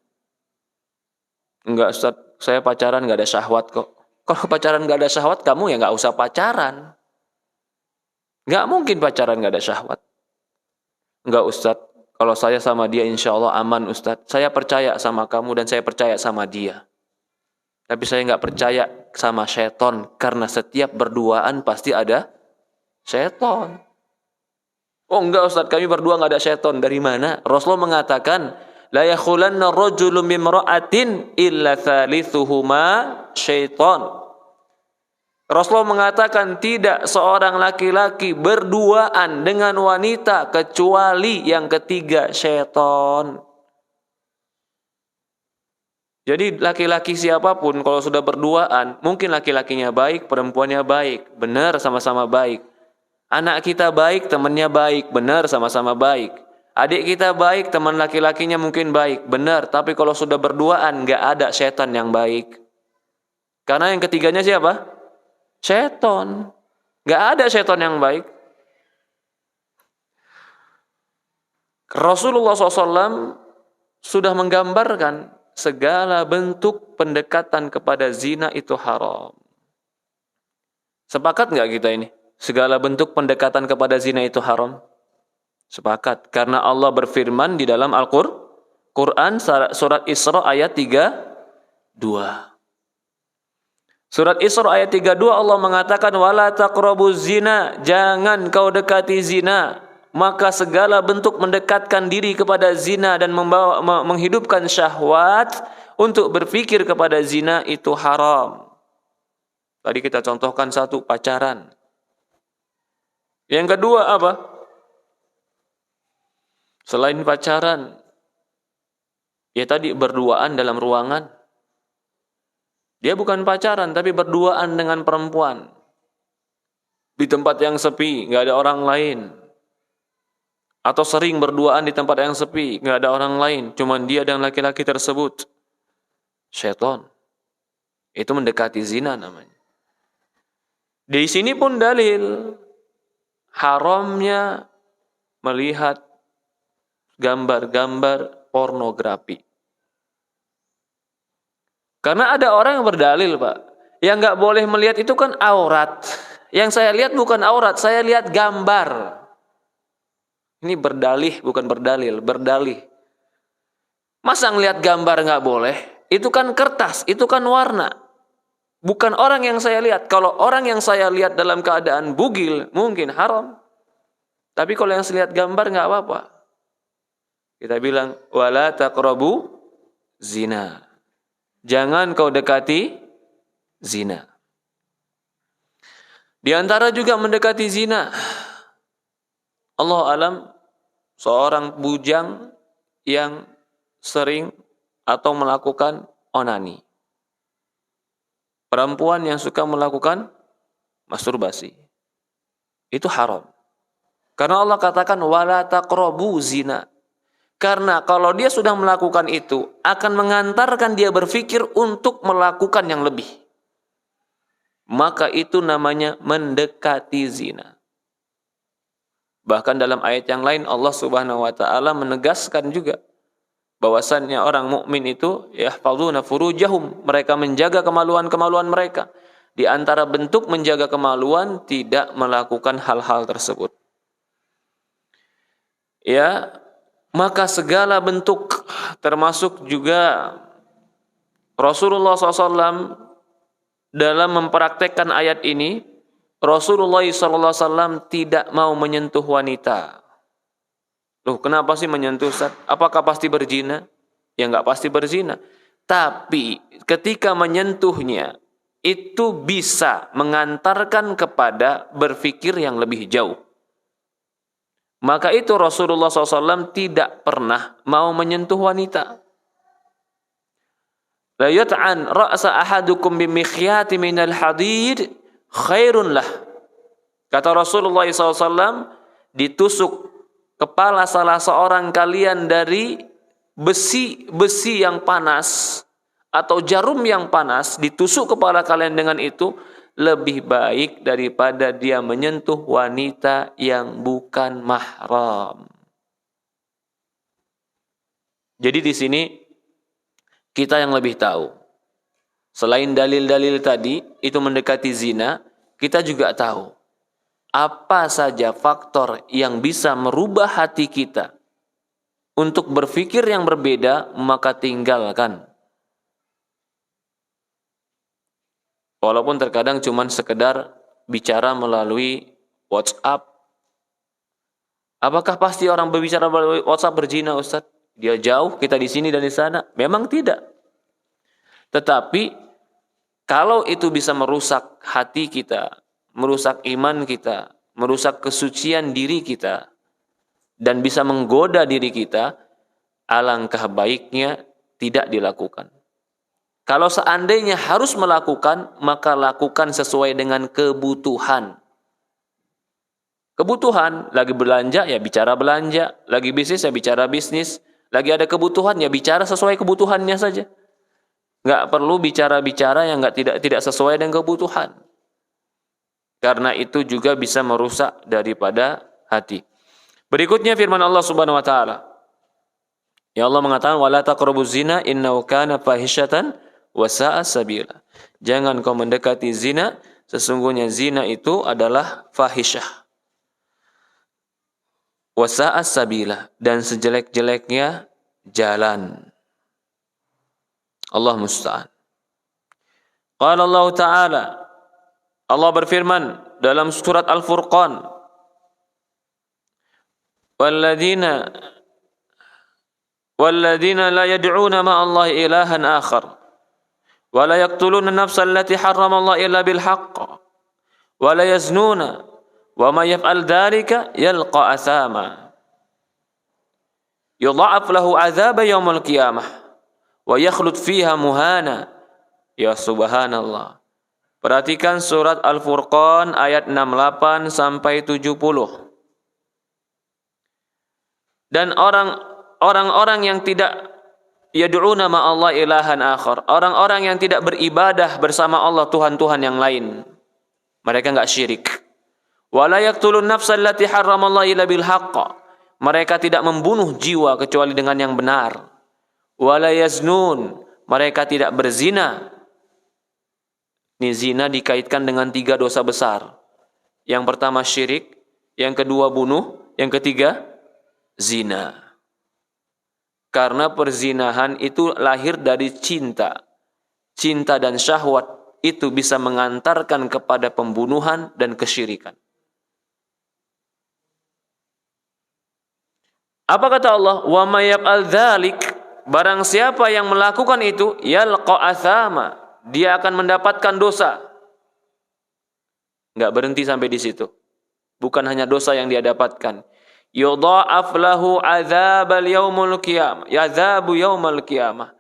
Enggak Ustaz, saya pacaran enggak ada syahwat kok. Kalau pacaran enggak ada syahwat, kamu ya enggak usah pacaran. Enggak mungkin pacaran enggak ada syahwat. Enggak Ustaz, kalau saya sama dia insya Allah aman Ustaz. Saya percaya sama kamu dan saya percaya sama dia. Tapi saya enggak percaya sama syaitan, karena setiap berduaan pasti ada syaitan. Oh enggak Ustaz, kami berdua enggak ada syaitan. Dari mana? Rasulullah mengatakan, la yakhulanna rajulun mimra'atin illa thalithuhuma syaitan. Rasulullah mengatakan tidak seorang laki-laki berduaan dengan wanita kecuali yang ketiga syaitan. Jadi laki-laki siapapun kalau sudah berduaan, mungkin laki-lakinya baik, perempuannya baik, benar sama-sama baik. Anak kita baik, temannya baik, benar sama-sama baik. Adik kita baik, teman laki-lakinya mungkin baik, benar. Tapi kalau sudah berduaan, nggak ada setan yang baik. Karena yang ketiganya siapa? Setan. Nggak ada setan yang baik. Rasulullah SAW sudah menggambarkan segala bentuk pendekatan kepada zina itu haram. Sepakat nggak kita ini? Segala bentuk pendekatan kepada zina itu haram? Sepakat, karena Allah berfirman di dalam Al-Quran surat Isra ayat 32. Surat Isra ayat 32 Allah mengatakan wala taqrabuz zina, jangan kau dekati zina. Maka segala bentuk mendekatkan diri kepada zina dan menghidupkan syahwat untuk berpikir kepada zina itu haram. Tadi kita contohkan satu, pacaran. Yang kedua apa? Selain pacaran, ya tadi berduaan dalam ruangan. Dia bukan pacaran, tapi berduaan dengan perempuan. Di tempat yang sepi, nggak ada orang lain. Atau sering berduaan di tempat yang sepi, nggak ada orang lain. Cuman dia dan laki-laki tersebut. Syaitan. Itu mendekati zina namanya. Di sini pun dalil haramnya melihat gambar-gambar pornografi. Karena ada orang yang berdalil, Pak. Yang nggak boleh melihat itu kan aurat. Yang saya lihat bukan aurat, saya lihat gambar. Ini berdalih, bukan berdalil, berdalih. Masa ngelihat gambar nggak boleh? Itu kan kertas, itu kan warna. Bukan orang yang saya lihat. Kalau orang yang saya lihat dalam keadaan bugil, mungkin haram. Tapi kalau yang saya lihat gambar nggak apa-apa. Kita bilang, wala taqrabu zina. Jangan kau dekati zina. Di antara juga mendekati zina, Allah alam, seorang bujang yang sering atau melakukan onani. Perempuan yang suka melakukan masturbasi. Itu haram. Karena Allah katakan wala taqrabu zina. Karena kalau dia sudah melakukan itu, akan mengantarkan dia berpikir untuk melakukan yang lebih. Maka itu namanya mendekati zina. Bahkan dalam ayat yang lain Allah Subhanahu wa taala menegaskan juga bahwasannya orang mukmin itu yahfazuna furujahum, mereka menjaga kemaluan-kemaluan mereka. Di antara bentuk menjaga kemaluan tidak melakukan hal-hal tersebut. Ya, maka segala bentuk termasuk juga Rasulullah SAW dalam mempraktekkan ayat ini, Rasulullah SAW tidak mau menyentuh wanita. Loh, kenapa sih menyentuh, Ustaz? Apakah pasti berzina? Ya nggak pasti berzina. Tapi ketika menyentuhnya, itu bisa mengantarkan kepada berpikir yang lebih jauh. Maka itu Rasulullah SAW tidak pernah mau menyentuh wanita. La yut'an ra'sa ahadukum bimikhyati minal hadid khairun lah. Kata Rasulullah SAW, ditusuk kepala salah seorang kalian dari besi yang panas atau jarum yang panas ditusuk kepala kalian dengan itu lebih baik daripada dia menyentuh wanita yang bukan mahram. Jadi di sini kita yang lebih tahu. Selain dalil-dalil tadi itu mendekati zina, kita juga tahu apa saja faktor yang bisa merubah hati kita untuk berpikir yang berbeda, maka tinggalkan. Walaupun terkadang cuma sekedar bicara melalui WhatsApp. Apakah pasti orang berbicara melalui WhatsApp berzina, Ustaz? Dia jauh, kita di sini dan di sana? Memang tidak. Tetapi kalau itu bisa merusak hati kita, merusak iman kita, merusak kesucian diri kita, dan bisa menggoda diri kita, alangkah baiknya tidak dilakukan. Kalau seandainya harus melakukan, maka lakukan sesuai dengan kebutuhan. Kebutuhan, lagi belanja ya bicara belanja, lagi bisnis ya bicara bisnis, lagi ada kebutuhan ya bicara sesuai kebutuhannya saja. Nggak perlu bicara-bicara yang tidak sesuai dengan kebutuhan. Karena itu juga bisa merusak daripada hati. Berikutnya firman Allah Subhanahu wa taala. Ya Allah mengatakan wala taqrabuz zina innahu kana fahisyatan wa sa'a sabila. Jangan kau mendekati zina, sesungguhnya zina itu adalah fahisyah. Wa sa'a sabila, dan sejelek-jeleknya jalan. Allah musta'an. Qala Allah Ta'ala, Allah berfirman dalam surat Al-Furqan, walladzina la yad'una ma'allahi ilahan akhar wa la yaqtuluna an-nafsa allati harrama Allah illa bil haqq wa la yaznuna wa may yaf'al dhalika yalqa athama yudha'af lahu 'adzaba yaumil qiyamah wa yakhlud fiha muhana. Ya subhanallah. Perhatikan surat Al-Furqan ayat 68 sampai 70. Dan orang-orang yang tidak yad'una ma'allah ilahan akhar, orang-orang yang tidak beribadah bersama Allah Tuhan-Tuhan yang lain, mereka enggak syirik. Wala yaqtulun nafsa allati harramallahu illa bil haqq, mereka tidak membunuh jiwa kecuali dengan yang benar. Wala yaznun, mereka tidak berzina. Ini zina dikaitkan dengan 3 dosa besar. Yang pertama syirik, yang kedua bunuh, yang ketiga zina. Karena perzinahan itu lahir dari cinta. Cinta dan syahwat itu bisa mengantarkan kepada pembunuhan dan kesyirikan. Apa kata Allah? Wa may yaf'al dzalik, barang siapa yang melakukan itu, yalqa athama, dia akan mendapatkan dosa. Enggak berhenti sampai di situ. Bukan hanya dosa yang dia dapatkan. Yudha'af lahu 'adzabal yaumil qiyamah. Yadzabu yaumil qiyamah.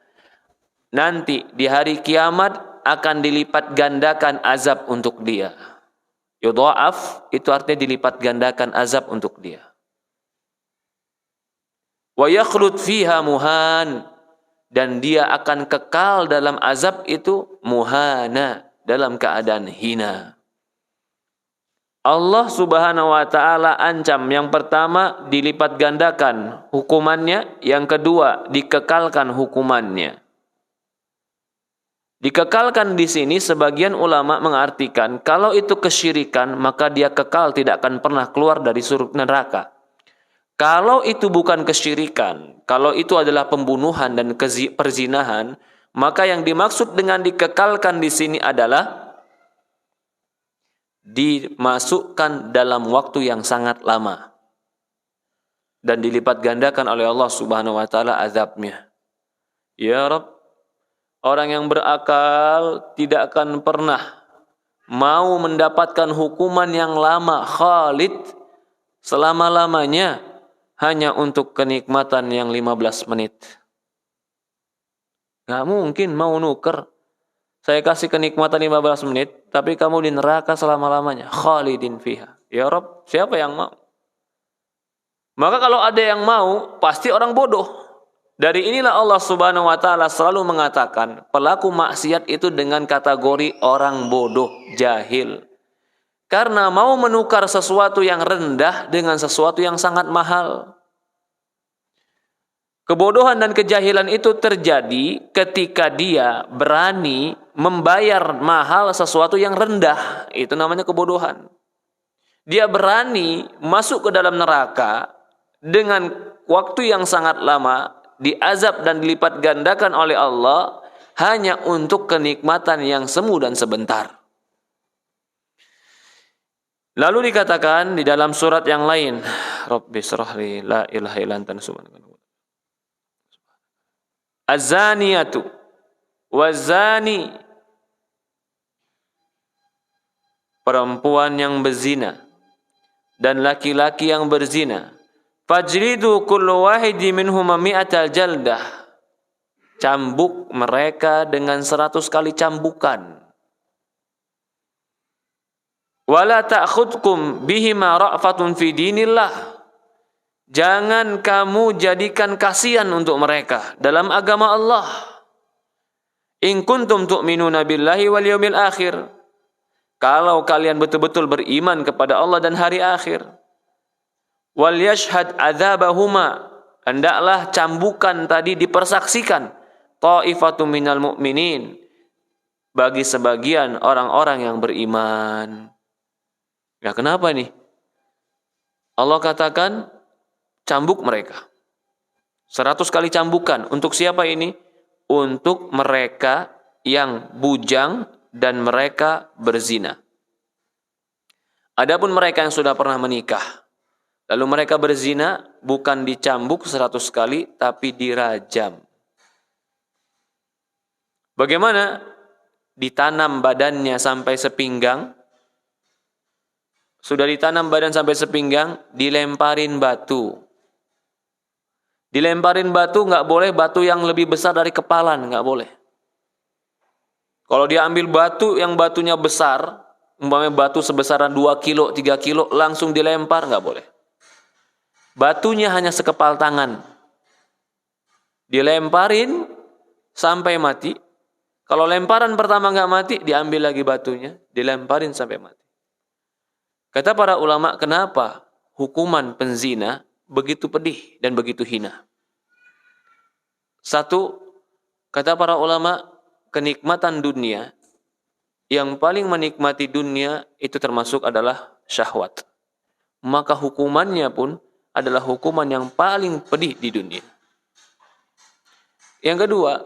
Nanti di hari kiamat akan dilipat gandakan azab untuk dia. Yudha'af itu artinya dilipat gandakan azab untuk dia. Wa yakhlud fiha muhan, dan dia akan kekal dalam azab itu muhana, dalam keadaan hina. Allah Subhanahu wa taala ancam, yang pertama dilipat gandakan hukumannya, yang kedua dikekalkan hukumannya. Dikekalkan di sini sebagian ulama mengartikan kalau itu kesyirikan maka dia kekal, tidak akan pernah keluar dari surga neraka. Kalau itu bukan kesyirikan, kalau itu adalah pembunuhan dan perzinahan, maka yang dimaksud dengan dikekalkan di sini adalah dimasukkan dalam waktu yang sangat lama dan dilipat gandakan oleh Allah Subhanahu wa taala azabnya. Ya Rabb, orang yang berakal tidak akan pernah mau mendapatkan hukuman yang lama, khalid, selama-lamanya hanya untuk kenikmatan yang 15 menit. Gak mungkin mau nuker. Saya kasih kenikmatan 15 menit, tapi kamu di neraka selama-lamanya. Khalidin fiha. Ya Rabb, siapa yang mau? Maka kalau ada yang mau, pasti orang bodoh. Dari inilah Allah Subhanahu wa taala selalu mengatakan pelaku maksiat itu dengan kategori orang bodoh, jahil. Karena mau menukar sesuatu yang rendah dengan sesuatu yang sangat mahal. Kebodohan dan kejahilan itu terjadi ketika dia berani membayar mahal sesuatu yang rendah. Itu namanya kebodohan. Dia berani masuk ke dalam neraka dengan waktu yang sangat lama, diazab dan dilipat gandakan oleh Allah hanya untuk kenikmatan yang semu dan sebentar. Lalu dikatakan di dalam surat yang lain, Rabbi shrahli la ilaha illa anta subhanaka. Az-zaniyatu waz-zani, perempuan yang berzina dan laki-laki yang berzina, fajridu kullu wahidi minhuma mi'atal jaldah, cambuk mereka dengan 100 kali cambukan. Wala ta'khudkum bihima ra'fatun fi dinillah, jangan kamu jadikan kasihan untuk mereka dalam agama Allah. In kuntum tu'minuna billahi wal yawmil akhir, kalau kalian betul-betul beriman kepada Allah dan hari akhir. Wal yashhad adzabahuma, hendaklah cambukan tadi dipersaksikan ta'ifatum minal mu'minin, bagi sebagian orang-orang yang beriman. Ya, kenapa nih? Allah katakan cambuk mereka. 100 kali cambukan. Untuk siapa ini? Untuk mereka yang bujang dan mereka berzina. Adapun mereka yang sudah pernah menikah, lalu mereka berzina, bukan dicambuk 100 kali, tapi dirajam. Bagaimana? Ditanam badannya sampai sepinggang. Sudah ditanam badan sampai sepinggang, dilemparin batu. Dilemparin batu, nggak boleh batu yang lebih besar dari kepalan, nggak boleh. Kalau dia ambil batu yang batunya besar, umpamanya batu sebesaran 2 kilo, 3 kilo, langsung dilempar, nggak boleh. Batunya hanya sekepal tangan. Dilemparin sampai mati. Kalau lemparan pertama nggak mati, diambil lagi batunya, dilemparin sampai mati. Kata para ulama, kenapa hukuman penzina begitu pedih dan begitu hina? Satu, kata para ulama, kenikmatan dunia, yang paling menikmati dunia itu termasuk adalah syahwat. Maka hukumannya pun adalah hukuman yang paling pedih di dunia. Yang kedua,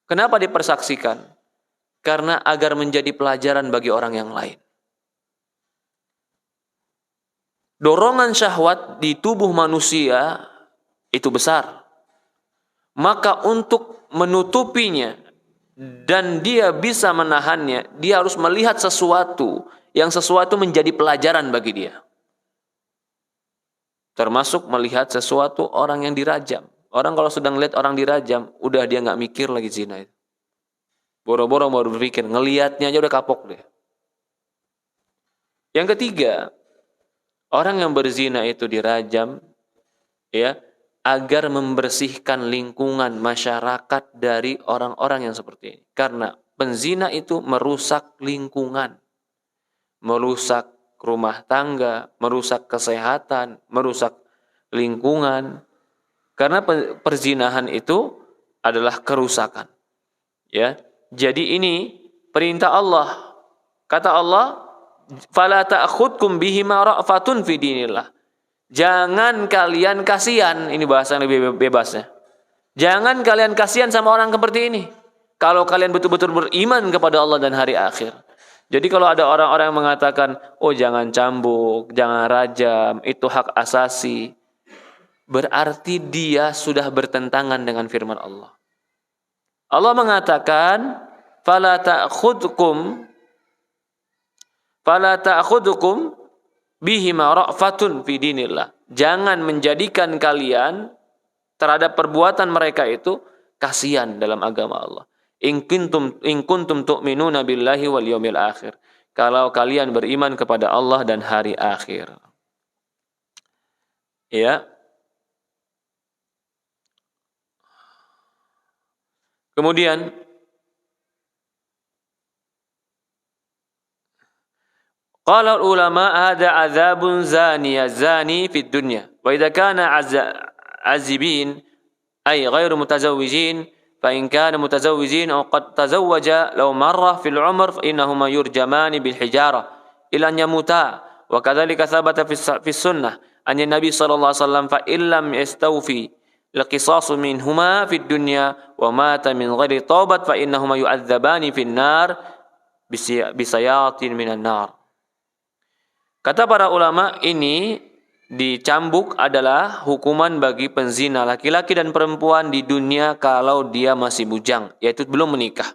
kenapa dipersaksikan? Karena agar menjadi pelajaran bagi orang yang lain. Dorongan syahwat di tubuh manusia itu besar. Maka untuk menutupinya dan dia bisa menahannya, dia harus melihat sesuatu yang sesuatu menjadi pelajaran bagi dia. Termasuk melihat sesuatu orang yang dirajam. Orang kalau sedang lihat orang dirajam, udah dia nggak mikir lagi zina itu. Boro-boro baru berpikir, ngelihatnya aja udah kapok deh. Yang ketiga, orang yang berzina itu dirajam, ya, agar membersihkan lingkungan masyarakat dari orang-orang yang seperti ini. Karena penzina itu merusak lingkungan, merusak rumah tangga, merusak kesehatan, merusak lingkungan. Karena perzinahan itu adalah kerusakan. Ya, jadi ini perintah Allah. Kata Allah, "Fala ta'khudkum bihima ra'fatun fi dinillah." Jangan kalian kasihan, ini bahasa yang lebih bebasnya. Jangan kalian kasihan sama orang seperti ini. Kalau kalian betul-betul beriman kepada Allah dan hari akhir. Jadi kalau ada orang-orang yang mengatakan, oh jangan cambuk, jangan rajam, itu hak asasi, berarti dia sudah bertentangan dengan firman Allah. Allah mengatakan, fala ta'khudhukum bihima ra'fatun fi dinillah. Jangan menjadikan kalian terhadap perbuatan mereka itu kasihan dalam agama Allah. In kuntum tu'minuna billahi wal yawmil akhir. Kalau kalian beriman kepada Allah dan hari akhir. Ya. Kemudian qala ulama hadza adzabun zani fid dunya wa idza kana azibin ay ghairu mutazawwijin fa in kana mutazawwijin aw qad tazawwaja law marra fil umr fa innahuma yurjamani bil hijara ila an yamuta wa kadzalika thabata fi sunnah an nabi sallallahu alaihi wasallam fa illam yastawfi القصاص منهما في الدنيا ومات من غير توبة فإنهما يعذبان في النار بسياط من النار. Kata para ulama, ini dicambuk adalah hukuman bagi penzina laki-laki dan perempuan di dunia kalau dia masih bujang, yaitu belum menikah.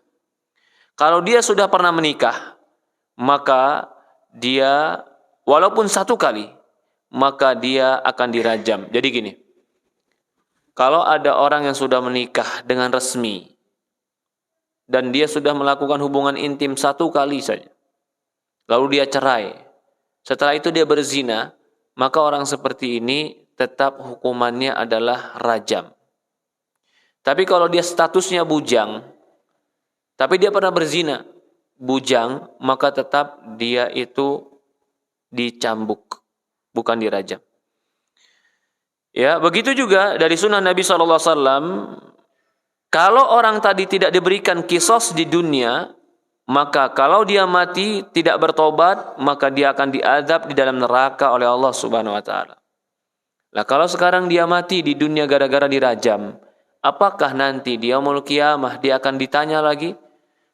Kalau dia sudah pernah menikah, maka dia walaupun satu kali, maka dia akan dirajam. Jadi gini, kalau ada orang yang sudah menikah dengan resmi dan dia sudah melakukan hubungan intim satu kali saja, lalu dia cerai, setelah itu dia berzina, maka orang seperti ini tetap hukumannya adalah rajam. Tapi kalau dia statusnya bujang, tapi dia pernah berzina, bujang, maka tetap dia itu dicambuk, bukan dirajam. Ya, begitu juga dari sunnah Nabi SAW, kalau orang tadi tidak diberikan kisos di dunia, maka kalau dia mati tidak bertobat, maka dia akan diazab di dalam neraka oleh Allah Subhanahu wa taala. Nah, kalau sekarang dia mati di dunia gara-gara dirajam, apakah nanti di yaumul qiyamah dia akan ditanya lagi?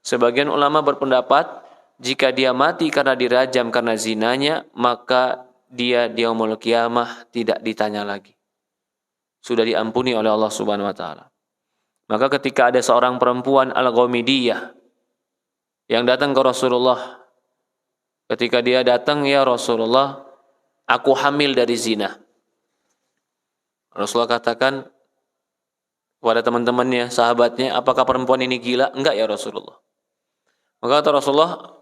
Sebagian ulama berpendapat, jika dia mati karena dirajam karena zinanya, maka dia di yaumul qiyamah tidak ditanya lagi. Sudah diampuni oleh Allah Subhanahu wa taala. Maka ketika ada seorang perempuan Al-Ghamidiyah yang datang ke Rasulullah, ketika dia datang, ya Rasulullah, aku hamil dari zina. Rasulullah katakan kepada teman-temannya, sahabatnya, apakah perempuan ini gila? Enggak ya Rasulullah. Maka kata Rasulullah,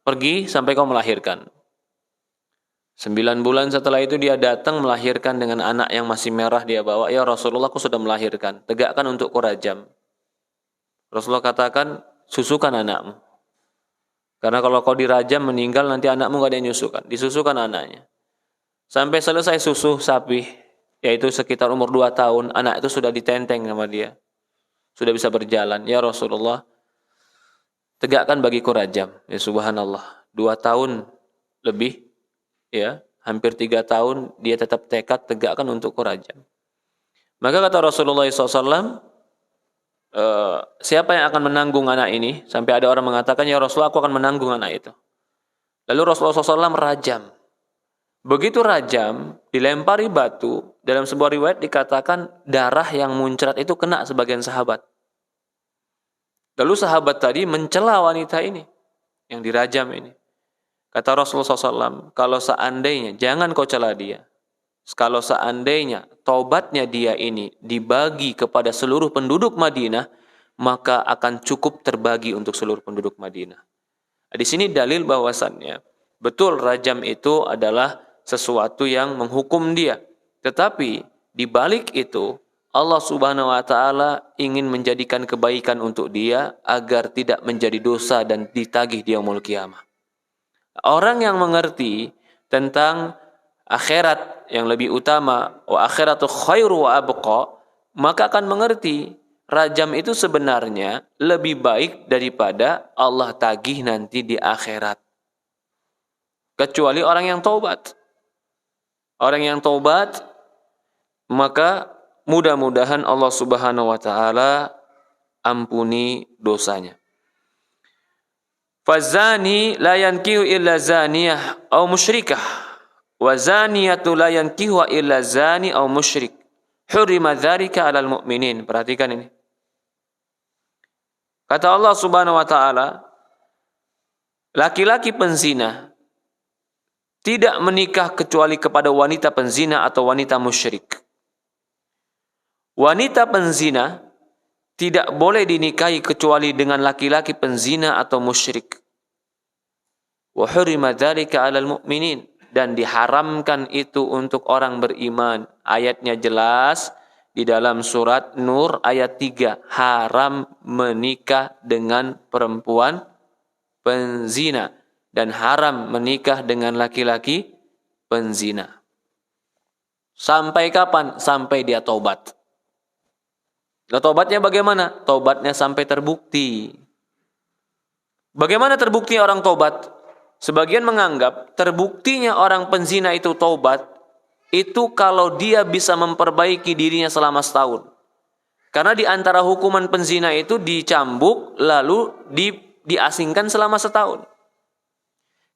pergi sampai kau melahirkan. 9 bulan setelah itu dia datang melahirkan dengan anak yang masih merah dia bawa. Ya Rasulullah, aku sudah melahirkan. Tegakkan untukku rajam. Rasulullah katakan, susukan anakmu. Karena kalau kau dirajam meninggal, nanti anakmu gak ada yang nyusukan. Disusukan anaknya. Sampai selesai susu sapi, yaitu sekitar umur 2 tahun, anak itu sudah ditenteng sama dia. Sudah bisa berjalan. Ya Rasulullah, tegakkan bagiku rajam. Ya subhanallah. 2 tahun lebih, ya, hampir 3 tahun dia tetap tekad tegakkan untuk rajam. Maka kata Rasulullah SAW, siapa yang akan menanggung anak ini? Sampai ada orang mengatakan, ya Rasulullah, aku akan menanggung anak itu. Lalu Rasulullah SAW rajam. Begitu rajam, dilempari batu, dalam sebuah riwayat dikatakan darah yang muncrat itu kena sebagian sahabat. Lalu sahabat tadi mencela wanita ini yang dirajam ini. Kata Rasulullah SAW, kalau seandainya, jangan kau cela dia. Kalau seandainya taubatnya dia ini dibagi kepada seluruh penduduk Madinah, maka akan cukup terbagi untuk seluruh penduduk Madinah. Di sini dalil bahwasannya, betul rajam itu adalah sesuatu yang menghukum dia. Tetapi di balik itu, Allah Subhanahu wa taala ingin menjadikan kebaikan untuk dia agar tidak menjadi dosa dan ditagih di yaumul qiyamah. Orang yang mengerti tentang akhirat yang lebih utama, wa akhiratu khairu wa abqa, maka akan mengerti rajam itu sebenarnya lebih baik daripada Allah tagih nanti di akhirat. Kecuali orang yang taubat. Orang yang taubat, maka mudah-mudahan Allah Subhanahu wa taala ampuni dosanya. Fazani la yankihu illa zaniyah aw musyrikah wa zaniyatu la yankihu illa zani aw musyrik. Hurima dzalika 'alal mu'minin. Perhatikan ini. Kata Allah Subhanahu wa taala, laki-laki penzina tidak menikah kecuali kepada wanita penzina atau wanita musyrik. Wanita penzina tidak boleh dinikahi kecuali dengan laki-laki penzina atau musyrik. Wa hurima dzalika 'alal mu'minin, dan diharamkan itu untuk orang beriman. Ayatnya jelas, di dalam surat Nur ayat 3, haram menikah dengan perempuan penzina dan haram menikah dengan laki-laki penzina. Sampai kapan? Sampai dia taubat. Nah, taubatnya bagaimana? Taubatnya sampai terbukti. Bagaimana terbukti orang taubat? Sebagian menganggap terbuktinya orang penzina itu taubat itu kalau dia bisa memperbaiki dirinya selama setahun. Karena di antara hukuman penzina itu dicambuk lalu diasingkan selama setahun.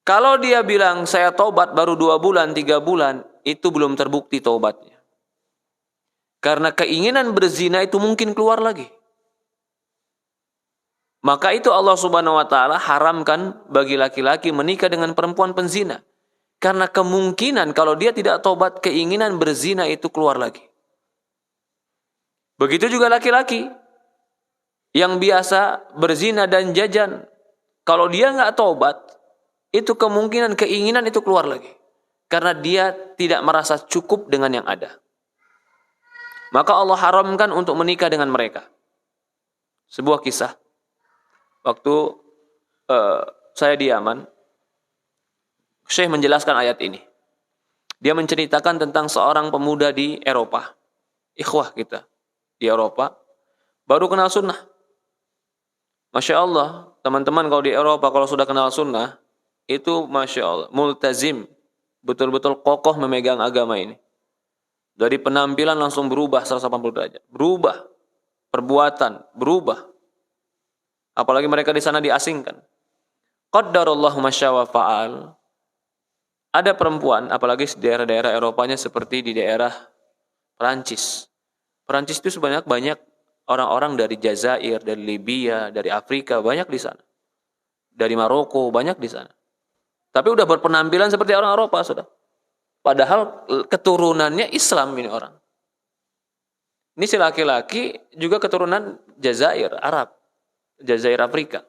Kalau dia bilang saya taubat baru 2 bulan, 3 bulan, itu belum terbukti taubatnya. Karena keinginan berzina itu mungkin keluar lagi. Maka itu Allah Subhanahu wa taala haramkan bagi laki-laki menikah dengan perempuan penzina. Karena kemungkinan kalau dia tidak tobat, keinginan berzina itu keluar lagi. Begitu juga laki-laki yang biasa berzina dan jajan. Kalau dia nggak tobat, itu kemungkinan keinginan itu keluar lagi. Karena dia tidak merasa cukup dengan yang ada. Maka Allah haramkan untuk menikah dengan mereka. Sebuah kisah. Waktu saya di Yaman, Syekh menjelaskan ayat ini. Dia menceritakan tentang seorang pemuda di Eropa. Ikhwah kita di Eropa. Baru kenal sunnah. Masya Allah, teman-teman kalau di Eropa, kalau sudah kenal sunnah, itu Masya Allah, multazim. Betul-betul kokoh memegang agama ini. Dari penampilan langsung berubah 180 derajat. Berubah. Perbuatan, berubah. Apalagi mereka di sana diasingkan. Qaddarallahu masya wa fa'al. Ada perempuan, apalagi di daerah-daerah Eropanya seperti di daerah Perancis. Perancis itu sebanyak banyak orang-orang dari Jazair, dari Libya, dari Afrika, banyak di sana. Dari Maroko, banyak di sana. Tapi udah berpenampilan seperti orang Eropa, sudah. Padahal keturunannya Islam ini orang. Ini si laki-laki juga keturunan Jazair, Arab. Jazair Afrika.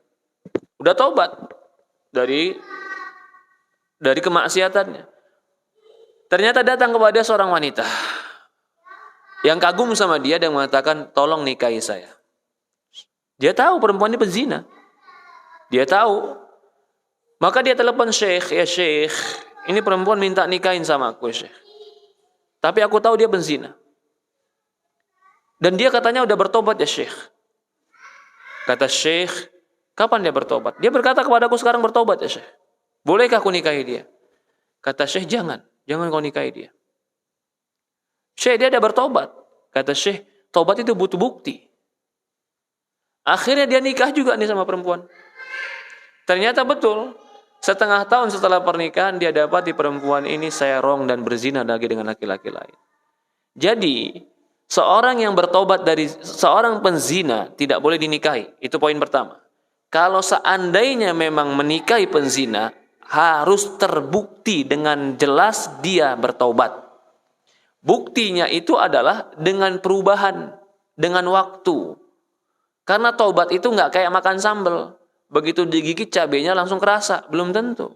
Udah taubat dari kemaksiatannya. Ternyata datang kepada seorang wanita yang kagum sama dia dan mengatakan, tolong nikahi saya. Dia tahu perempuan ini pezina. Dia tahu. Maka dia telepon Syekh, ya Syekh, ini perempuan minta nikahin sama aku, Syekh. Tapi aku tahu dia pezina. Dan dia katanya udah bertobat, ya Syekh. Kata Syekh, kapan dia bertobat? Dia berkata kepadaku, sekarang bertobat, ya Syekh. Bolehkah aku nikahi dia? Kata Syekh, jangan kau nikahi dia. Syekh, dia ada bertobat. Kata Syekh, tobat itu butuh bukti. Akhirnya dia nikah juga nih sama perempuan. Ternyata betul, setengah tahun setelah pernikahan dia dapati perempuan ini serong dan berzina lagi dengan laki-laki lain. Jadi, seorang yang bertobat dari seorang penzina tidak boleh dinikahi. Itu poin pertama. Kalau seandainya memang menikahi penzina, harus terbukti dengan jelas dia bertobat. Buktinya itu adalah dengan perubahan, dengan waktu. Karena taubat itu nggak kayak makan sambal. Begitu digigit cabenya langsung kerasa, belum tentu.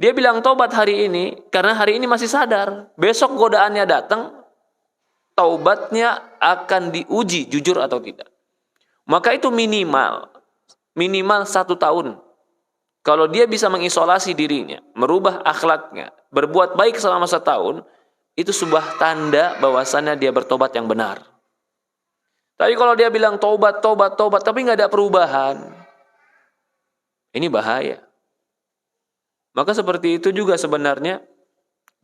Dia bilang taubat hari ini karena hari ini masih sadar. Besok godaannya datang, taubatnya akan diuji jujur atau tidak. Maka itu minimal 1 tahun. Kalau dia bisa mengisolasi dirinya, merubah akhlaknya, berbuat baik selama 1 tahun, itu sebuah tanda bahwasannya dia bertobat yang benar. Tapi kalau dia bilang tobat, tapi nggak ada perubahan, ini bahaya. Maka seperti itu juga sebenarnya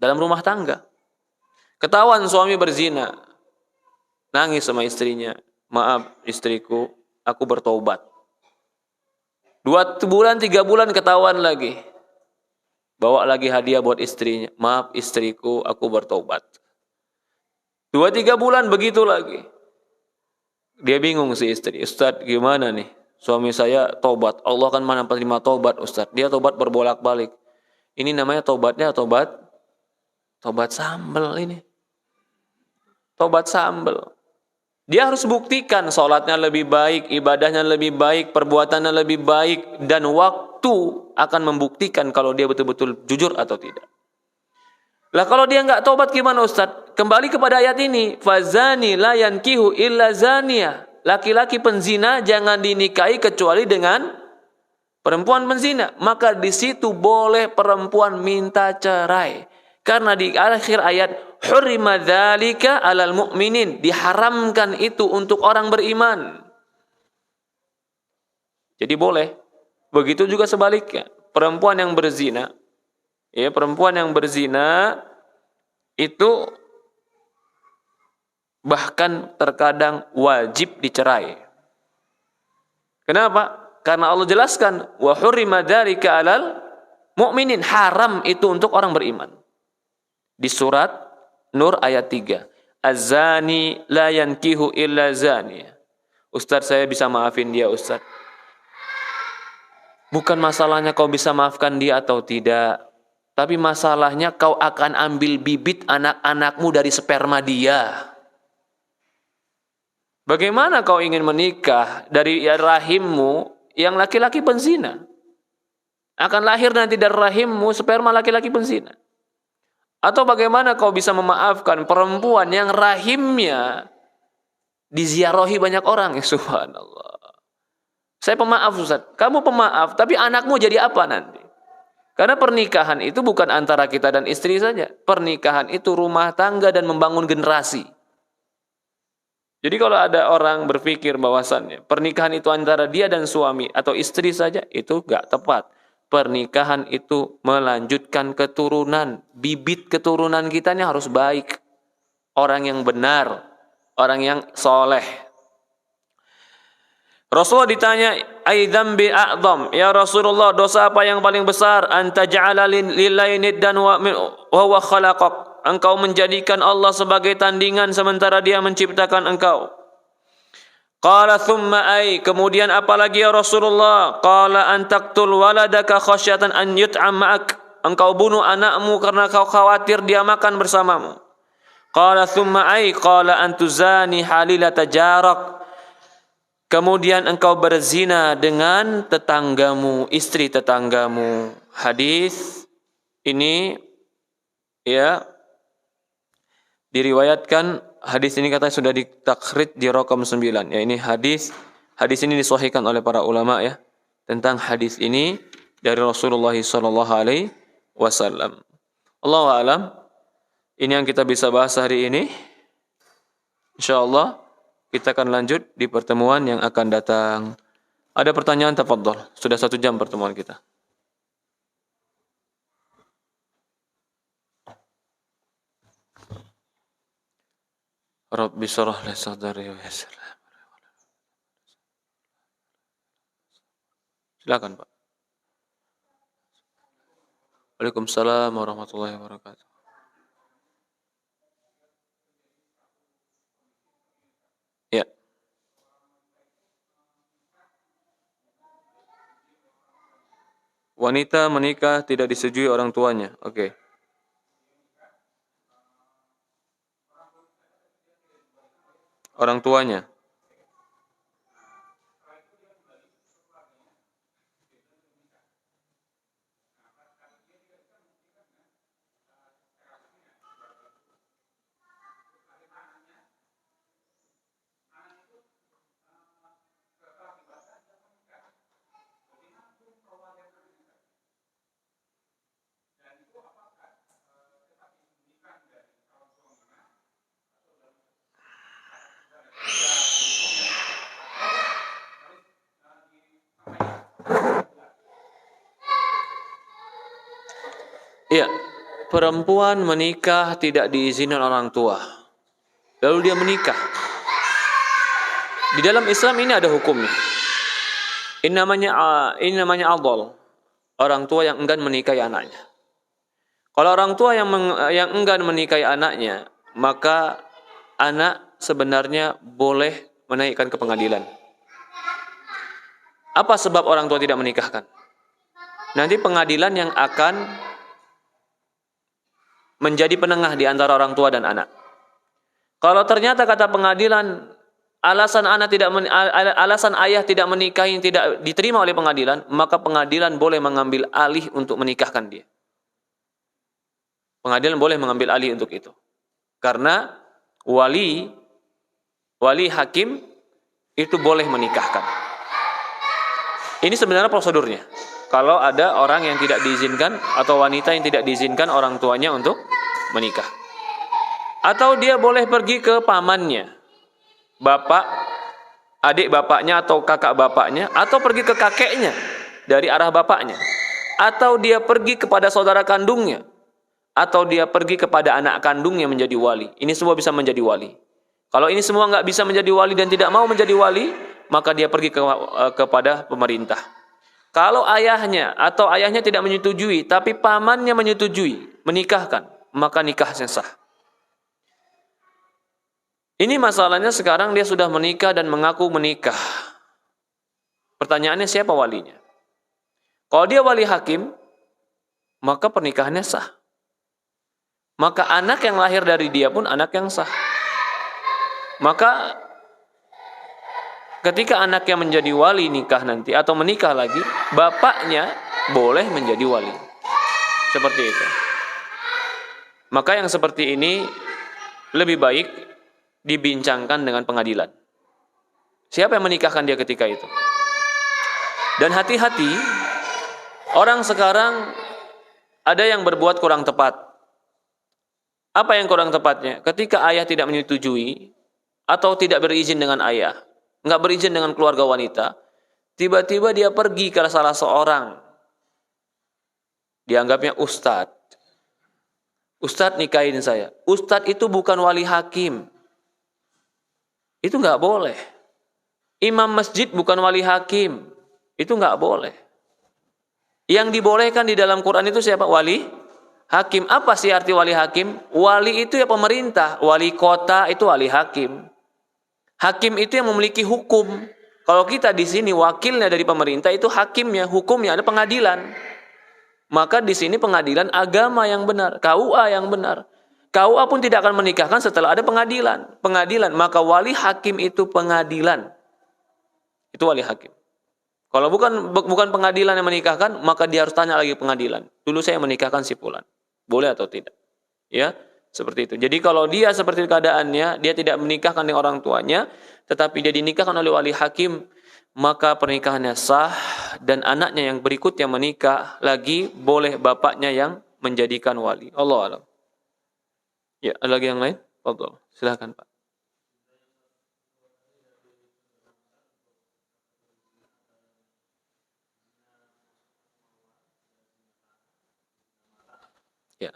dalam rumah tangga. Ketahuan suami berzina, nangis sama istrinya, maaf istriku, aku bertobat. 2 bulan, 3 bulan ketahuan lagi. Bawa lagi hadiah buat istrinya. Maaf istriku, aku bertobat. 2-3 bulan begitu lagi. Dia bingung si istri. Ustadz gimana nih? Suami saya tobat. Allah kan mana terima tobat Ustadz. Dia tobat berbolak-balik. Ini namanya tobatnya tobat sambel ini. Tobat sambel. Dia harus buktikan sholatnya lebih baik, ibadahnya lebih baik, perbuatannya lebih baik, dan waktu akan membuktikan kalau dia betul-betul jujur atau tidak. Lah kalau dia nggak tobat gimana Ustaz? Kembali kepada ayat ini, fazani la yankihu illa zaniyah. Laki-laki penzina jangan dinikahi kecuali dengan perempuan penzina. Maka di situ boleh perempuan minta cerai. Karena di akhir ayat, hurrima dzalika 'alal mu'minin, diharamkan itu untuk orang beriman. Jadi boleh. Begitu juga sebaliknya, perempuan yang berzina, ya, perempuan yang berzina itu bahkan terkadang wajib dicerai. Kenapa? Karena Allah jelaskan, wa hurrima dzalika 'alal mu'minin, haram itu untuk orang beriman. Di surat Nur ayat 3. Az-zani la yankihu illa zaniyah. Ustaz, saya bisa maafin dia, Ustaz. Bukan masalahnya kau bisa maafkan dia atau tidak, tapi masalahnya kau akan ambil bibit anak-anakmu dari sperma dia. Bagaimana kau ingin menikah dari rahimmu yang laki-laki penzina? Akan lahir nanti dari rahimmu sperma laki-laki penzina. Atau bagaimana kau bisa memaafkan perempuan yang rahimnya diziarahi banyak orang? Subhanallah. Saya pemaaf Ustaz. Kamu pemaaf, tapi anakmu jadi apa nanti? Karena pernikahan itu bukan antara kita dan istri saja. Pernikahan itu rumah tangga dan membangun generasi. Jadi kalau ada orang berpikir bahwasannya pernikahan itu antara dia dan suami atau istri saja, itu gak tepat. Pernikahan itu melanjutkan keturunan. Bibit keturunan kita ini harus baik. Orang yang benar. Orang yang soleh. Rasulullah ditanya, "Ai dzambi a'dzam?" Ya Rasulullah, dosa apa yang paling besar? Anta ja'ala lillahi niddan wa huwa khalaqak. Engkau menjadikan Allah sebagai tandingan sementara Dia menciptakan engkau. Qala thumma ai? Kemudian apa lagi ya Rasulullah? Qala an taqtul waladaka khasyatan an yut'am ma'ak. Engkau bunuh anakmu karena kau khawatir dia makan bersamamu. Qala thumma ai? Qala an tuzani halilata jarak. Kemudian engkau berzina dengan tetanggamu, istri tetanggamu. Hadis ini ya diriwayatkan, hadis ini katanya sudah ditakhrij di raqam 9. Ya, ini hadis ini disahihkan oleh para ulama ya. Tentang hadis ini dari Rasulullah sallallahu alaihi wasallam. Allahu a'lam. Ini yang kita bisa bahas hari ini. Insyaallah kita akan lanjut di pertemuan yang akan datang. Ada pertanyaan, tafadhol. Sudah 1 jam pertemuan kita. Rabbi shrah li sadri wa yassir li amri. Silakan, Pak. Waalaikumsalam warahmatullahi wabarakatuh. Ya. Wanita menikah tidak disetujui orang tuanya. Oke. Orang tuanya. Iya, perempuan menikah tidak diizinkan orang tua. Lalu dia menikah. Di dalam Islam ini ada hukumnya. Ini namanya adol. Orang tua yang enggan menikahi anaknya. Kalau orang tua yang enggan menikahi anaknya, maka anak sebenarnya boleh menaikkan ke pengadilan. Apa sebab orang tua tidak menikahkan? Nanti pengadilan yang akan menjadi penengah di antara orang tua dan anak. Kalau ternyata kata pengadilan alasan ayah tidak menikahi tidak diterima oleh pengadilan, maka pengadilan boleh mengambil alih untuk menikahkan dia. Pengadilan boleh mengambil alih untuk itu. Karena wali hakim itu boleh menikahkan. Ini sebenarnya prosedurnya. Kalau ada orang yang tidak diizinkan atau wanita yang tidak diizinkan orang tuanya untuk menikah. Atau dia boleh pergi ke pamannya, bapak, adik bapaknya atau kakak bapaknya, atau pergi ke kakeknya dari arah bapaknya. Atau dia pergi kepada saudara kandungnya, atau dia pergi kepada anak kandungnya menjadi wali. Ini semua bisa menjadi wali. Kalau ini semua nggak bisa menjadi wali dan tidak mau menjadi wali, maka dia pergi kepada pemerintah. Kalau ayahnya atau ayahnya tidak menyetujui, tapi pamannya menyetujui, menikahkan, maka nikahnya sah. Ini masalahnya sekarang dia sudah menikah dan mengaku menikah. Pertanyaannya siapa walinya? Kalau dia wali hakim, maka pernikahannya sah. Maka anak yang lahir dari dia pun anak yang sah. Maka ketika anaknya menjadi wali nikah nanti atau menikah lagi, bapaknya boleh menjadi wali. Seperti itu. Maka yang seperti ini lebih baik dibincangkan dengan pengadilan. Siapa yang menikahkan dia ketika itu? Dan hati-hati, orang sekarang ada yang berbuat kurang tepat. Apa yang kurang tepatnya? Ketika ayah tidak menyetujui atau tidak berizin dengan ayah, nggak berizin dengan keluarga wanita, tiba-tiba dia pergi ke salah seorang, dianggapnya ustadz. Ustadz nikahin saya. Ustadz itu bukan wali hakim. Itu nggak boleh. Imam masjid bukan wali hakim. Itu nggak boleh. Yang dibolehkan di dalam Quran itu siapa? Wali hakim. Apa sih arti wali hakim? Wali itu ya pemerintah. Wali kota itu wali hakim. Hakim itu yang memiliki hukum. Kalau kita di sini wakilnya dari pemerintah itu hakimnya, hukumnya ada pengadilan. Maka di sini pengadilan agama yang benar, KUA yang benar. KUA pun tidak akan menikahkan setelah ada pengadilan. Pengadilan, maka wali hakim itu pengadilan. Itu wali hakim. Kalau bukan pengadilan yang menikahkan, maka dia harus tanya lagi pengadilan. Dulu saya menikahkan si fulan. Boleh atau tidak? Ya. Seperti itu. Jadi kalau dia seperti keadaannya, dia tidak menikahkan dengan orang tuanya, tetapi dia dinikahkan oleh wali hakim, maka pernikahannya sah dan anaknya yang berikutnya menikah lagi boleh bapaknya yang menjadikan wali. Allah alam. Ya, ada lagi yang lain? Fadhol. Silakan, Pak. Ya.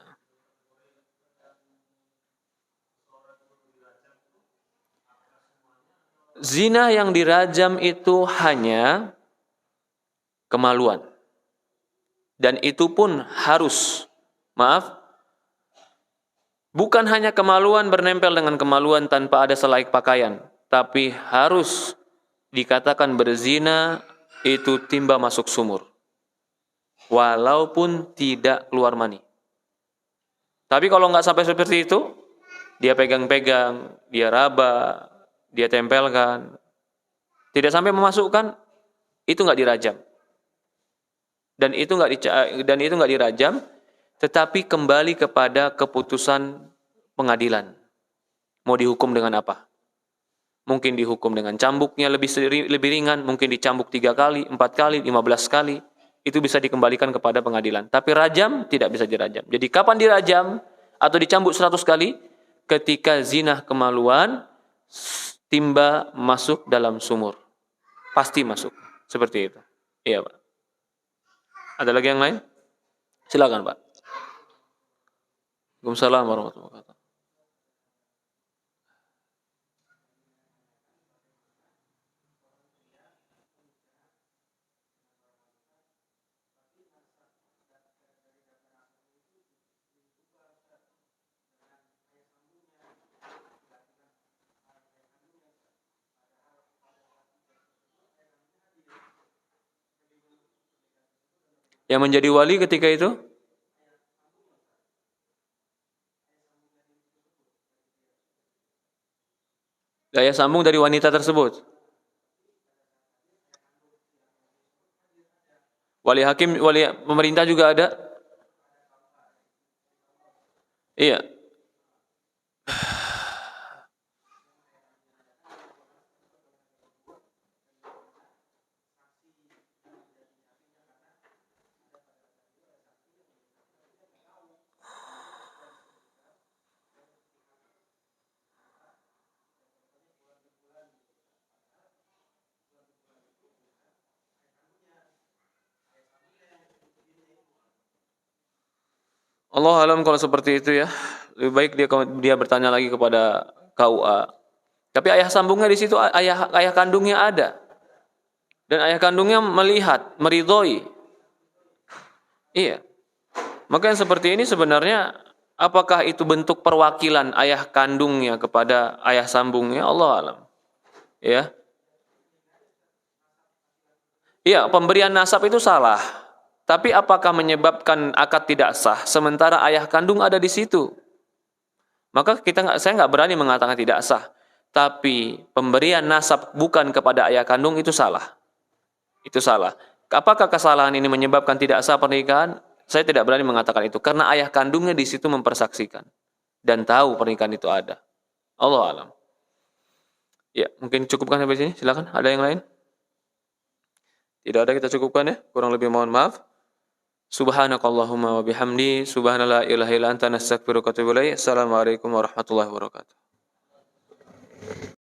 Zina yang dirajam itu hanya kemaluan. Dan itu pun harus, bukan hanya kemaluan bernempel dengan kemaluan tanpa ada selai pakaian, tapi harus dikatakan berzina itu timba masuk sumur. Walaupun tidak keluar mani. Tapi kalau nggak sampai seperti itu, dia pegang-pegang, dia raba, dia tempelkan, tidak sampai memasukkan, itu nggak dirajam. Dan itu nggak dirajam, tetapi kembali kepada keputusan pengadilan. Mau dihukum dengan apa? Mungkin dihukum dengan cambuknya lebih ringan, mungkin dicambuk 3 kali, 4 kali, 15 kali. Itu bisa dikembalikan kepada pengadilan. Tapi rajam tidak bisa dirajam. Jadi kapan dirajam atau dicambuk 100 kali? Ketika zina kemaluan, timba masuk dalam sumur. Pasti masuk. Seperti itu. Iya, Pak. Ada lagi yang lain? Silakan, Pak. Waalaikumsalam warahmatullahi wabarakatuh. Yang menjadi wali ketika itu? Daya sambung dari wanita tersebut. Wali hakim, wali pemerintah juga ada. Iya. Allah alam kalau seperti itu ya. Lebih baik dia bertanya lagi kepada KUA. Tapi ayah sambungnya di situ ayah kandungnya ada. Dan ayah kandungnya melihat, meridhoi. Iya. Maka yang seperti ini sebenarnya apakah itu bentuk perwakilan ayah kandungnya kepada ayah sambungnya? Allah alam. Ya. Iya, pemberian nasab itu salah. Tapi apakah menyebabkan akad tidak sah sementara ayah kandung ada di situ? Maka saya nggak berani mengatakan tidak sah. Tapi pemberian nasab bukan kepada ayah kandung itu salah. Itu salah. Apakah kesalahan ini menyebabkan tidak sah pernikahan? Saya tidak berani mengatakan itu karena ayah kandungnya di situ mempersaksikan dan tahu pernikahan itu ada. Allah alam. Ya, mungkin cukupkan sampai sini. Silakan. Ada yang lain? Tidak ada, kita cukupkan ya. Kurang lebih mohon maaf. Subhanakallahumma wa bihamdi, subhanallah ilaha illa anta nastaghfiruka wa atubu ilaik. Assalamualaikum warahmatullahi wabarakatuh.